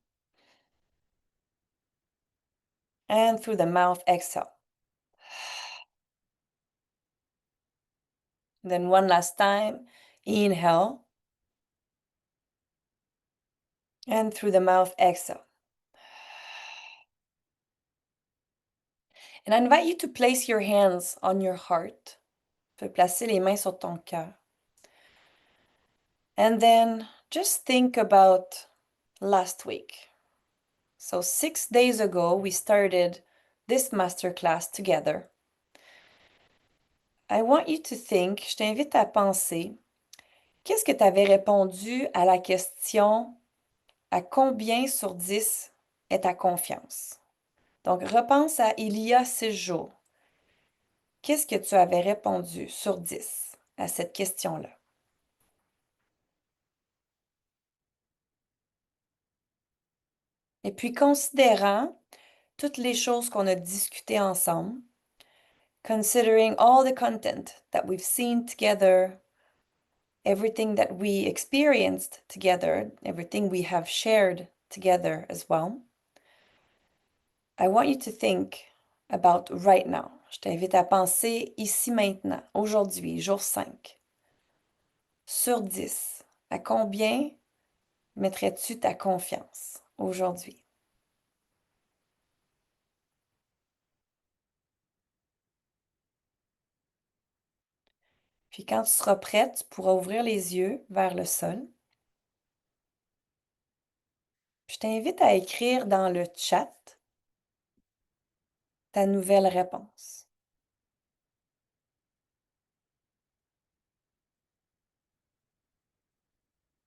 And through the mouth, exhale. Then one last time, inhale. And through the mouth, exhale. And I invite you to place your hands on your heart. Tu peux placer les mains sur ton cœur. And then just think about last week. So 6 days ago, we started this masterclass together. I want you to think, je t'invite à penser, qu'est-ce que tu avais répondu à la question à combien sur 10 est ta confiance? Donc, repense à il y a 6 jours. Qu'est-ce que tu avais répondu sur 10 à cette question-là? Et puis, considérant toutes les choses qu'on a discutées ensemble, considering all the content that we've seen together, everything that we experienced together, everything we have shared together as well, I want you to think about right now. Je t'invite à penser ici maintenant, aujourd'hui, jour 5. Sur 10, à combien mettrais-tu ta confiance aujourd'hui? Puis quand tu seras prête, tu pourras ouvrir les yeux vers le sol. Je t'invite à écrire dans le chat ta nouvelle réponse.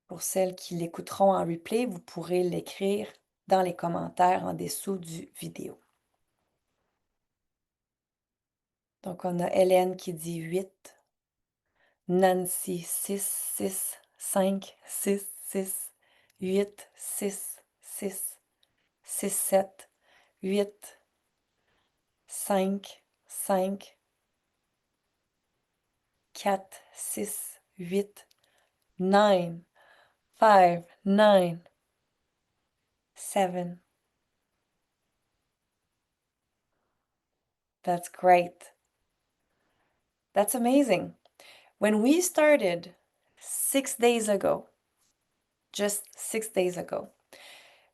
Pour celles qui l'écouteront en replay, vous pourrez l'écrire dans les commentaires en dessous du vidéo. Donc, on a Hélène qui dit 8, Nancy 6, 6, 5, 6, 6, 8, 6, 6, 6, 7, 8, 5, 5, 4, 6, 8, 9, 5, 9, 7. That's great. That's amazing. When we started 6 days ago, just 6 days ago,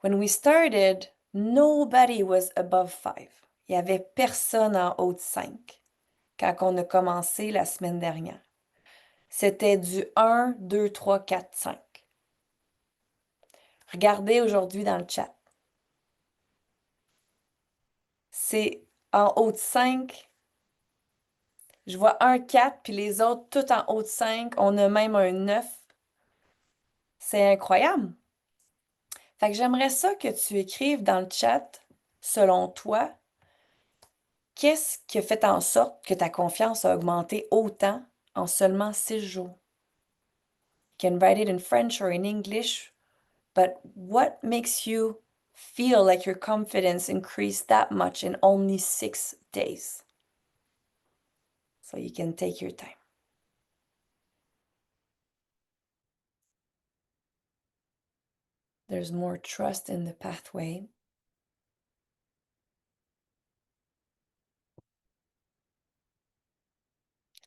when we started, nobody was above 5. Il n'y avait personne en haut de 5 quand on a commencé la semaine dernière. C'était du 1, 2, 3, 4, 5. Regardez aujourd'hui dans le chat. C'est en haut de 5. Je vois un 4, puis les autres, tout en haut de 5. On a même un 9. C'est incroyable. Fait que j'aimerais ça que tu écrives dans le chat, selon toi, qu'est-ce qui a fait en sorte que ta confiance a augmenté autant en seulement 6 jours? You can write it in French or in English, but what makes you feel like your confidence increased that much in only 6 days? So you can take your time. There's more trust in the pathway.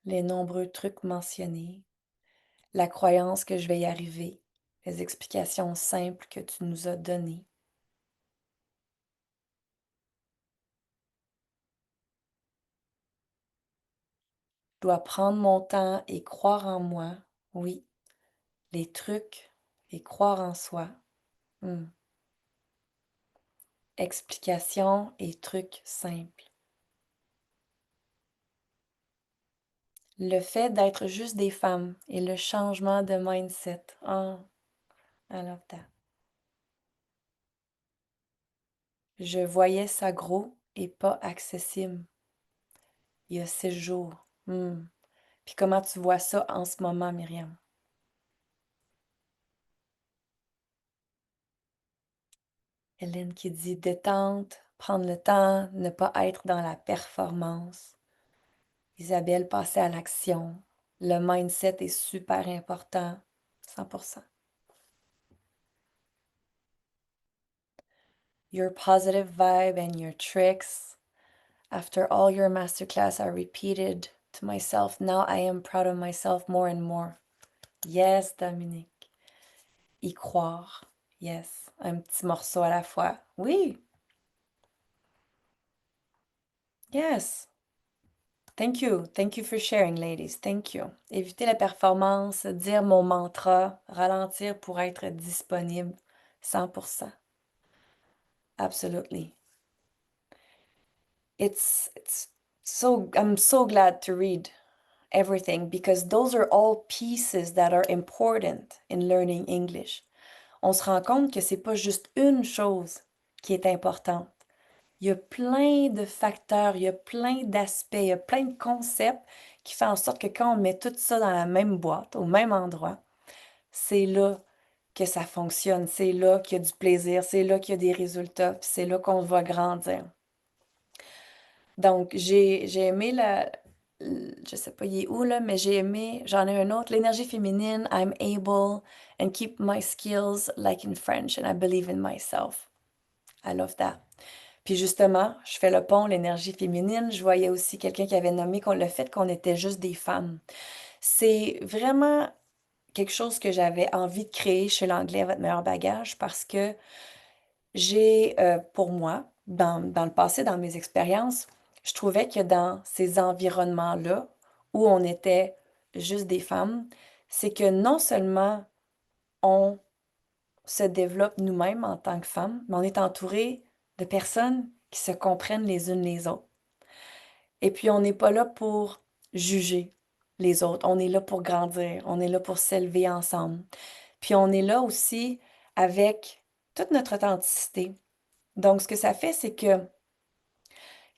Les nombreux trucs mentionnés, la croyance que je vais y arriver, les explications simples que tu nous as données. Je dois prendre mon temps et croire en moi. Oui, les trucs et croire en soi. Hmm. Explications et trucs simples. Le fait d'être juste des femmes et le changement de mindset. Oh, I love that. Je voyais ça gros et pas accessible il y a 6 jours. Hmm. Puis comment tu vois ça en ce moment, Myriam? Hélène qui dit détente, prendre le temps, ne pas être dans la performance. Isabelle, passer à l'action. Le mindset est super important. 100%. Your positive vibe and your tricks. After all your masterclass, I repeated to myself, now I am proud of myself more and more. Yes, Dominique. Y croire. Yes. Un petit morceau à la fois. Oui. Yes. Thank you. Thank you for sharing, ladies. Thank you. Éviter la performance, dire mon mantra, ralentir pour être disponible. 100%. Absolutely. It's so, I'm so glad to read everything because those are all pieces that are important in learning English. On se rend compte que c'est pas juste une chose qui est importante. Il y a plein de facteurs, il y a plein d'aspects, il y a plein de concepts qui font en sorte que quand on met tout ça dans la même boîte, au même endroit, c'est là que ça fonctionne. C'est là qu'il y a du plaisir, c'est là qu'il y a des résultats, puis c'est là qu'on va grandir. Donc, j'ai aimé je sais pas, il est où là, mais j'ai aimé, j'en ai un autre, l'énergie féminine, I'm able and keep my skills like in French and I believe in myself. I love that. Puis justement, je fais le pont, l'énergie féminine. Je voyais aussi quelqu'un qui avait nommé qu'on le fait qu'on était juste des femmes. C'est vraiment quelque chose que j'avais envie de créer chez l'anglais à votre meilleur bagage parce que j'ai, pour moi, dans le passé, dans mes expériences, je trouvais que dans ces environnements-là où on était juste des femmes, c'est que non seulement on se développe nous-mêmes en tant que femmes, mais on est entouré de personnes qui se comprennent les unes les autres. Et puis, on n'est pas là pour juger les autres. On est là pour grandir. On est là pour s'élever ensemble. Puis, on est là aussi avec toute notre authenticité. Donc, ce que ça fait, c'est que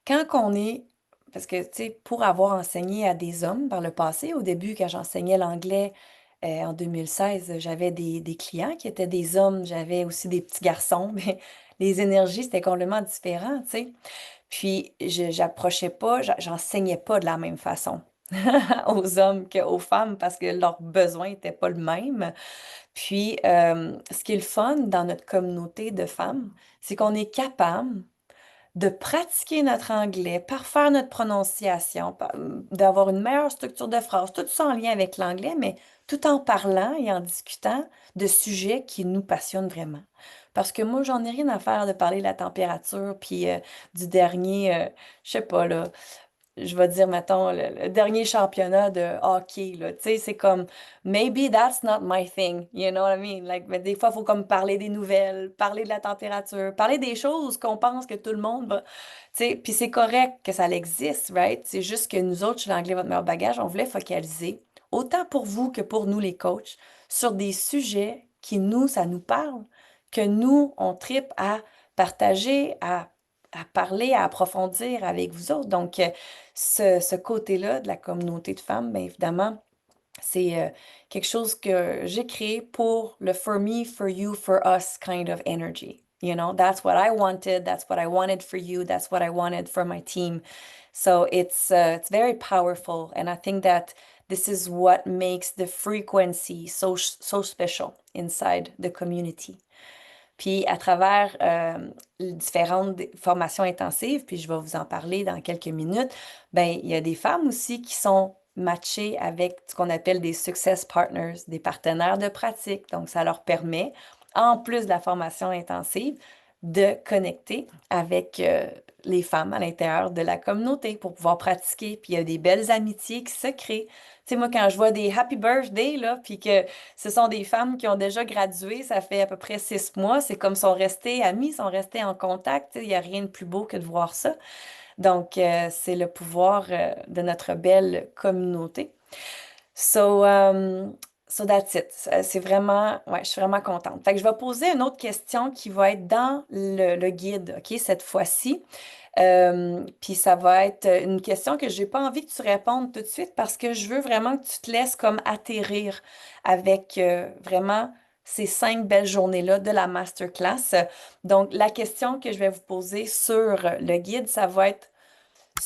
quand on est, parce que, tu sais, pour avoir enseigné à des hommes par le passé, au début, quand j'enseignais l'anglais en 2016, j'avais des clients qui étaient des hommes, j'avais aussi des petits garçons, mais les énergies, c'était complètement différent, tu sais. Puis, j'approchais pas, j'enseignais pas de la même façon aux hommes qu'aux femmes parce que leurs besoins n'étaient pas le même. Puis, ce qui est le fun dans notre communauté de femmes, c'est qu'on est capable de pratiquer notre anglais, parfaire notre prononciation, d'avoir une meilleure structure de phrase, tout ça en lien avec l'anglais, mais tout en parlant et en discutant de sujets qui nous passionnent vraiment. Parce que moi, j'en ai rien à faire de parler de la température, puis du dernier, je sais pas, là, je vais dire, mettons, le dernier championnat de hockey, là, tu sais, c'est comme, maybe that's not my thing, you know what I mean? Like, mais des fois, il faut comme parler des nouvelles, parler de la température, parler des choses qu'on pense que tout le monde va, tu sais, puis c'est correct que ça existe, right? C'est juste que nous autres, chez l'anglais, votre meilleur bagage, on voulait focaliser, autant pour vous que pour nous, les coachs, sur des sujets qui, nous, ça nous parle, que nous, on tripe à partager, à parler, à approfondir avec vous autres. Donc, ce côté-là de la communauté de femmes, bien évidemment, c'est quelque chose que j'ai créé pour le for me, for you, for us kind of energy. You know, that's what I wanted. That's what I wanted for you. That's what I wanted for my team. So it's very powerful, and I think that this is what makes the frequency so special inside the community. Puis à travers les différentes formations intensives, puis je vais vous en parler dans quelques minutes, ben il y a des femmes aussi qui sont matchées avec ce qu'on appelle des success partners, des partenaires de pratique. Donc ça leur permet, en plus de la formation intensive, de connecter avec les femmes à l'intérieur de la communauté pour pouvoir pratiquer. Puis il y a des belles amitiés qui se créent. Tu sais, moi, quand je vois des happy birthday, là, puis que ce sont des femmes qui ont déjà gradué, ça fait à peu près 6 mois. C'est comme sont restées amies, sont restées en contact. Il n'y a rien de plus beau que de voir ça. Donc, c'est le pouvoir de notre belle communauté. So, so that's it. C'est vraiment, ouais, je suis vraiment contente. Fait que je vais poser une autre question qui va être dans le guide, OK, cette fois-ci. Puis ça va être une question que j'ai pas envie que tu répondes tout de suite parce que je veux vraiment que tu te laisses comme atterrir avec vraiment ces 5 belles journées-là de la masterclass. Donc, la question que je vais vous poser sur le guide, ça va être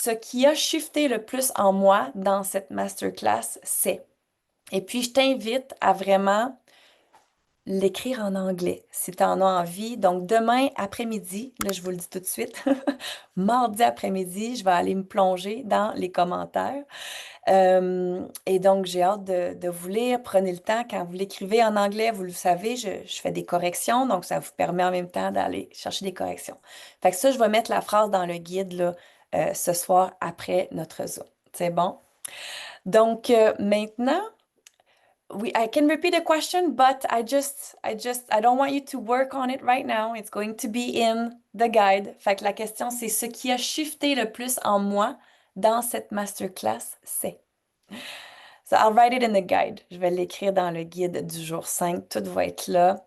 ce qui a shifté le plus en moi dans cette masterclass, c'est. Et puis, je t'invite à vraiment l'écrire en anglais si tu en as envie. Donc, demain après-midi, là, je vous le dis tout de suite, mardi après-midi, je vais aller me plonger dans les commentaires. Et donc, j'ai hâte de vous lire. Prenez le temps. Quand vous l'écrivez en anglais, vous le savez, je fais des corrections. Donc, ça vous permet en même temps d'aller chercher des corrections. Fait que ça, je vais mettre la phrase dans le guide là, ce soir après notre Zoom. C'est bon? Donc, maintenant, I can repeat the question, but I don't want you to work on it right now. It's going to be in the guide. Fait que la question, c'est ce qui a shifté le plus en moi dans cette masterclass, c'est. So I'll write it in the guide. Je vais l'écrire dans le guide du jour 5. Tout va être là.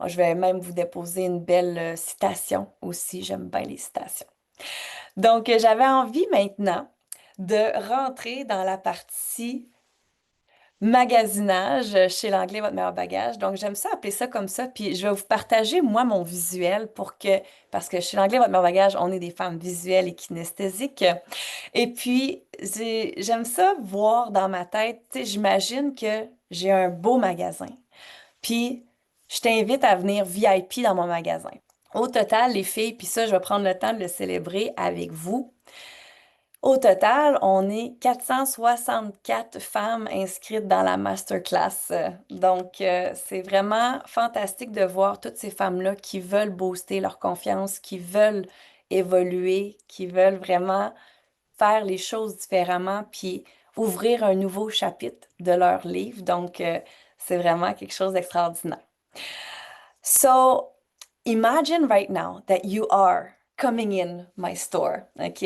Je vais même vous déposer une belle citation aussi. J'aime bien les citations. Donc, j'avais envie maintenant de rentrer dans la partie magasinage chez l'anglais, votre meilleur bagage. Donc, j'aime ça appeler ça comme ça. Puis, je vais vous partager, moi, mon visuel parce que chez l'anglais, votre meilleur bagage, on est des femmes visuelles et kinesthésiques. Et puis, j'aime ça voir dans ma tête, tu sais, j'imagine que j'ai un beau magasin. Puis, je t'invite à venir VIP dans mon magasin. Au total, les filles, puis ça, je vais prendre le temps de le célébrer avec vous. Au total, on est 464 femmes inscrites dans la masterclass. Donc, c'est vraiment fantastique de voir toutes ces femmes-là qui veulent booster leur confiance, qui veulent évoluer, qui veulent vraiment faire les choses différemment, puis ouvrir un nouveau chapitre de leur livre. Donc, c'est vraiment quelque chose d'extraordinaire. So, imagine right now that you are coming in my store, OK?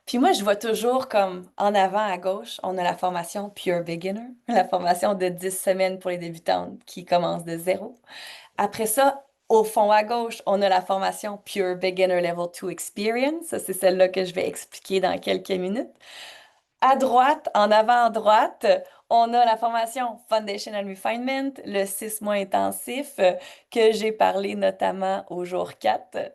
Puis moi, je vois toujours comme en avant à gauche, on a la formation Pure Beginner, la formation de 10 semaines pour les débutantes qui commencent de zéro. Après ça, au fond à gauche, on a la formation Pure Beginner Level 2 Experience. Ça, c'est celle-là que je vais expliquer dans quelques minutes. À droite, en avant à droite, on a la formation Foundation and Refinement, le 6 mois intensif que j'ai parlé notamment au jour 4.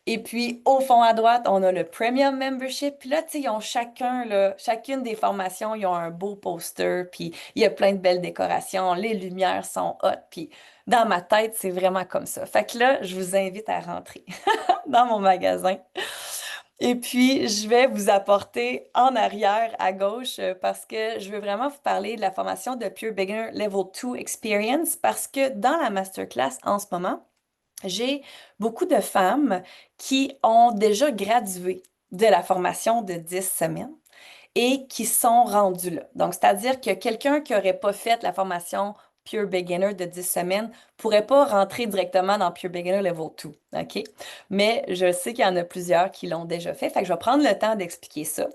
Et puis, au fond à droite, on a le Premium Membership. Puis là, tu sais, ils ont chacun, là, chacune des formations, ils ont un beau poster. Puis, il y a plein de belles décorations. Les lumières sont hot. Puis, dans ma tête, c'est vraiment comme ça. Fait que là, je vous invite à rentrer dans mon magasin. Et puis, je vais vous apporter en arrière à gauche parce que je veux vraiment vous parler de la formation de Pure Beginner Level 2 Experience parce que dans la masterclass en ce moment, j'ai beaucoup de femmes qui ont déjà gradué de la formation de 10 semaines et qui sont rendus là. Donc, c'est-à-dire que quelqu'un qui n'aurait pas fait la formation Pure Beginner de 10 semaines pourrait pas rentrer directement dans Pure Beginner Level 2, OK? Mais je sais qu'il y en a plusieurs qui l'ont déjà fait, fait que je vais prendre le temps d'expliquer ça.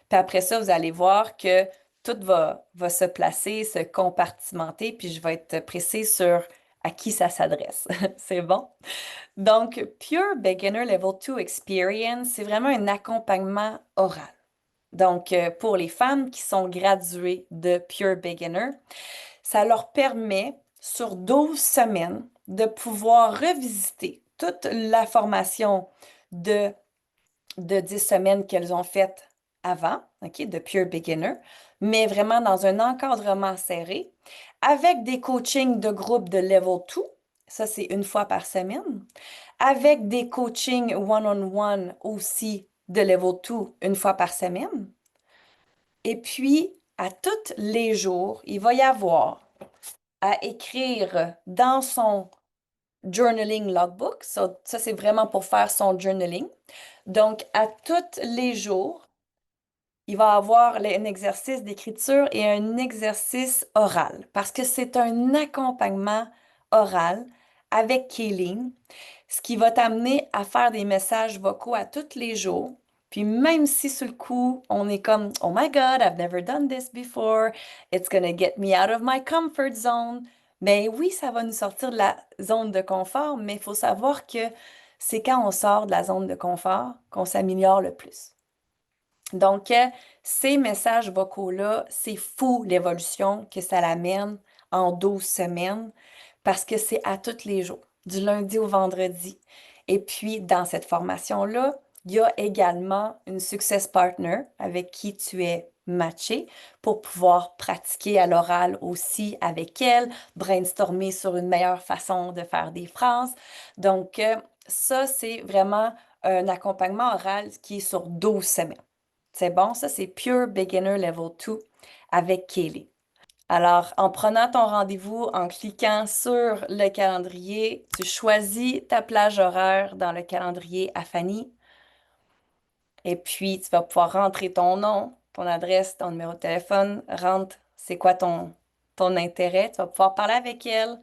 Puis après ça, vous allez voir que tout va se placer, se compartimenter, puis je vais être précise sur à qui ça s'adresse. C'est bon? Donc, Pure Beginner Level 2 Experience, c'est vraiment un accompagnement oral. Donc, pour les femmes qui sont graduées de Pure Beginner, ça leur permet sur 12 semaines de pouvoir revisiter toute la formation de, de 10 semaines qu'elles ont faite avant, OK, de Pure Beginner, mais vraiment dans un encadrement serré, avec des coachings de groupe de Level 2, ça c'est une fois par semaine, avec des coachings one-on-one aussi de Level 2 une fois par semaine. Et puis, à tous les jours, il va y avoir à écrire dans son journaling logbook. Ça, c'est vraiment pour faire son journaling. Donc, à tous les jours, il va avoir un exercice d'écriture et un exercice oral parce que c'est un accompagnement oral avec Kayleen, ce qui va t'amener à faire des messages vocaux à tous les jours. Puis même si sur le coup, on est comme Oh my God, I've never done this before, it's gonna get me out of my comfort zone. Ben oui, ça va nous sortir de la zone de confort, mais il faut savoir que c'est quand on sort de la zone de confort qu'on s'améliore le plus. Donc, ces messages vocaux-là, c'est fou l'évolution que ça l'amène en 12 semaines parce que c'est à tous les jours, du lundi au vendredi. Et puis, dans cette formation-là, il y a également une success partner avec qui tu es matché pour pouvoir pratiquer à l'oral aussi avec elle, brainstormer sur une meilleure façon de faire des phrases. Donc, ça, c'est vraiment un accompagnement oral qui est sur 12 semaines. C'est bon, ça, c'est Pure Beginner Level 2 avec Kaylee. Alors, en prenant ton rendez-vous, en cliquant sur le calendrier, tu choisis ta plage horaire dans le calendrier à Fanny et puis tu vas pouvoir rentrer ton nom, ton adresse, ton numéro de téléphone, rentre c'est quoi ton intérêt. Tu vas pouvoir parler avec elle,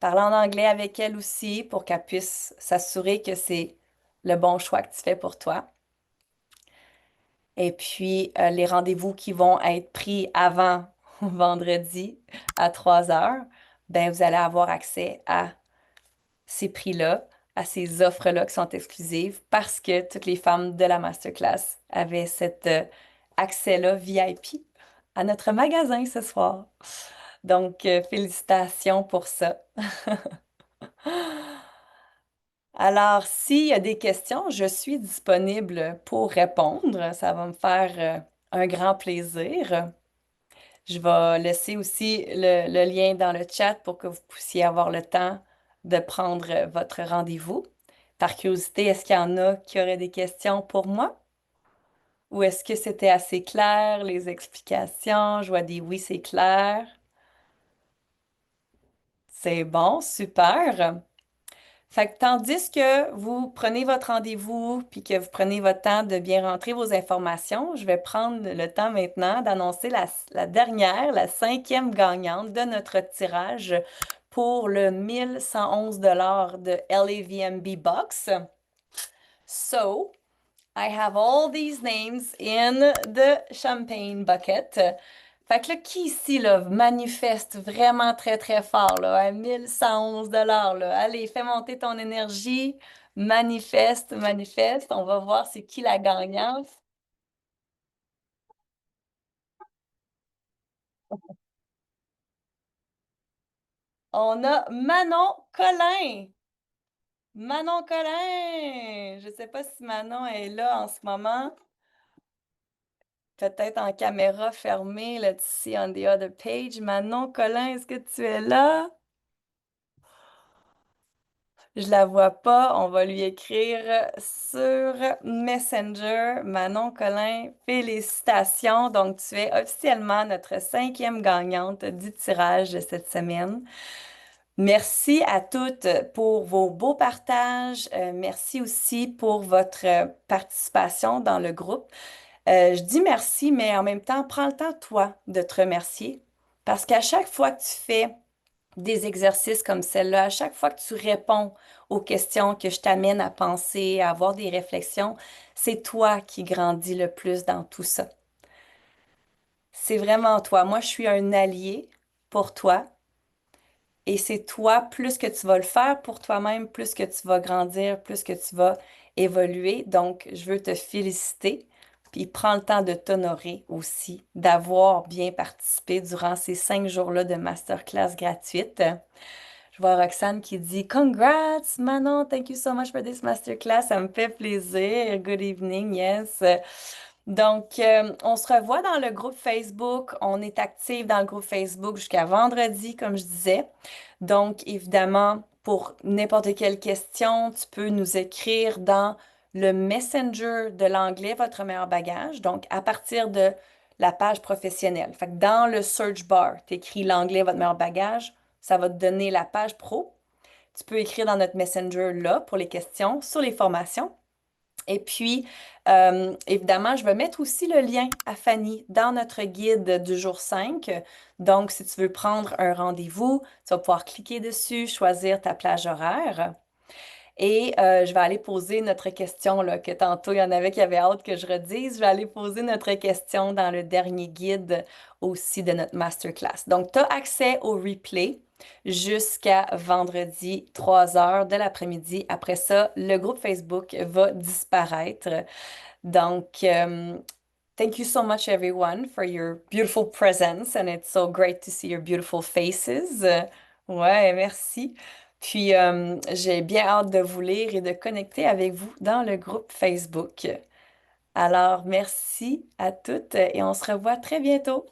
parler en anglais avec elle aussi pour qu'elle puisse s'assurer que c'est le bon choix que tu fais pour toi. Et puis, les rendez-vous qui vont être pris avant vendredi à 3 heures, ben, vous allez avoir accès à ces prix-là, à ces offres-là qui sont exclusives parce que toutes les femmes de la masterclass avaient cet accès-là VIP. à notre magasin ce soir. Donc, félicitations pour ça. Alors, s'il y a des questions, je suis disponible pour répondre. Ça va me faire un grand plaisir. Je vais laisser aussi le lien dans le chat pour que vous puissiez avoir le temps de prendre votre rendez-vous. Par curiosité, est-ce qu'il y en a qui auraient des questions pour moi? Ou est-ce que c'était assez clair, les explications? Je vois des oui, c'est clair. C'est bon, super. Fait que tandis que vous prenez votre rendez-vous puis que vous prenez votre temps de bien rentrer vos informations, je vais prendre le temps maintenant d'annoncer la dernière, la cinquième gagnante de notre tirage pour le 1111 de LAVMB Box. So, I have all these names in the champagne bucket. Fait que là, qui ici, là, manifeste vraiment très, très fort, là, à 1111 là? Allez, fais monter ton énergie. Manifeste, manifeste. On va voir c'est qui la gagnante. On a Manon Collin. Manon Collin. Je sais pas si Manon est là en ce moment. Peut-être en caméra fermée, let's see on the other page. Manon Collin, est-ce que tu es là? Je la vois pas. On va lui écrire sur Messenger. Manon Collin, félicitations. Donc, tu es officiellement notre cinquième gagnante du tirage de cette semaine. Merci à toutes pour vos beaux partages. Merci aussi pour votre participation dans le groupe. Je dis merci, mais en même temps, prends le temps, toi, de te remercier. Parce qu'à chaque fois que tu fais des exercices comme celle-là, à chaque fois que tu réponds aux questions que je t'amène à penser, à avoir des réflexions, c'est toi qui grandis le plus dans tout ça. C'est vraiment toi. Moi, je suis un allié pour toi et c'est toi, plus que tu vas le faire pour toi-même, plus que tu vas grandir, plus que tu vas évoluer. Donc, je veux te féliciter. Puis prends le temps de t'honorer aussi, d'avoir bien participé durant ces 5 jours-là de masterclass gratuite. Je vois Roxane qui dit Congrats, Manon, thank you so much for this masterclass. Ça me fait plaisir. Good evening, yes. Donc, on se revoit dans le groupe Facebook. On est actif dans le groupe Facebook jusqu'à vendredi, comme je disais. Donc, évidemment, pour n'importe quelle question, tu peux nous écrire dans le Messenger de l'anglais, votre meilleur bagage. Donc, à partir de la page professionnelle. Fait que dans le search bar, tu écris l'anglais, votre meilleur bagage. Ça va te donner la page pro. Tu peux écrire dans notre Messenger là pour les questions sur les formations. Et puis, évidemment, je vais mettre aussi le lien à Fanny dans notre guide du jour 5. Donc, si tu veux prendre un rendez-vous, tu vas pouvoir cliquer dessus, choisir ta plage horaire. Et je vais aller poser notre question, là, que tantôt, il y en avait qui avaient hâte que je redise. Je vais aller poser notre question dans le dernier guide aussi de notre masterclass. Donc, tu as accès au replay jusqu'à vendredi 3 heures de l'après-midi. Après ça, le groupe Facebook va disparaître. Donc, thank you so much, everyone, for your beautiful presence, and it's so great to see your beautiful faces. Ouais, merci. Puis, j'ai bien hâte de vous lire et de connecter avec vous dans le groupe Facebook. Alors, merci à toutes et on se revoit très bientôt.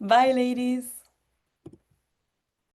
Bye, ladies!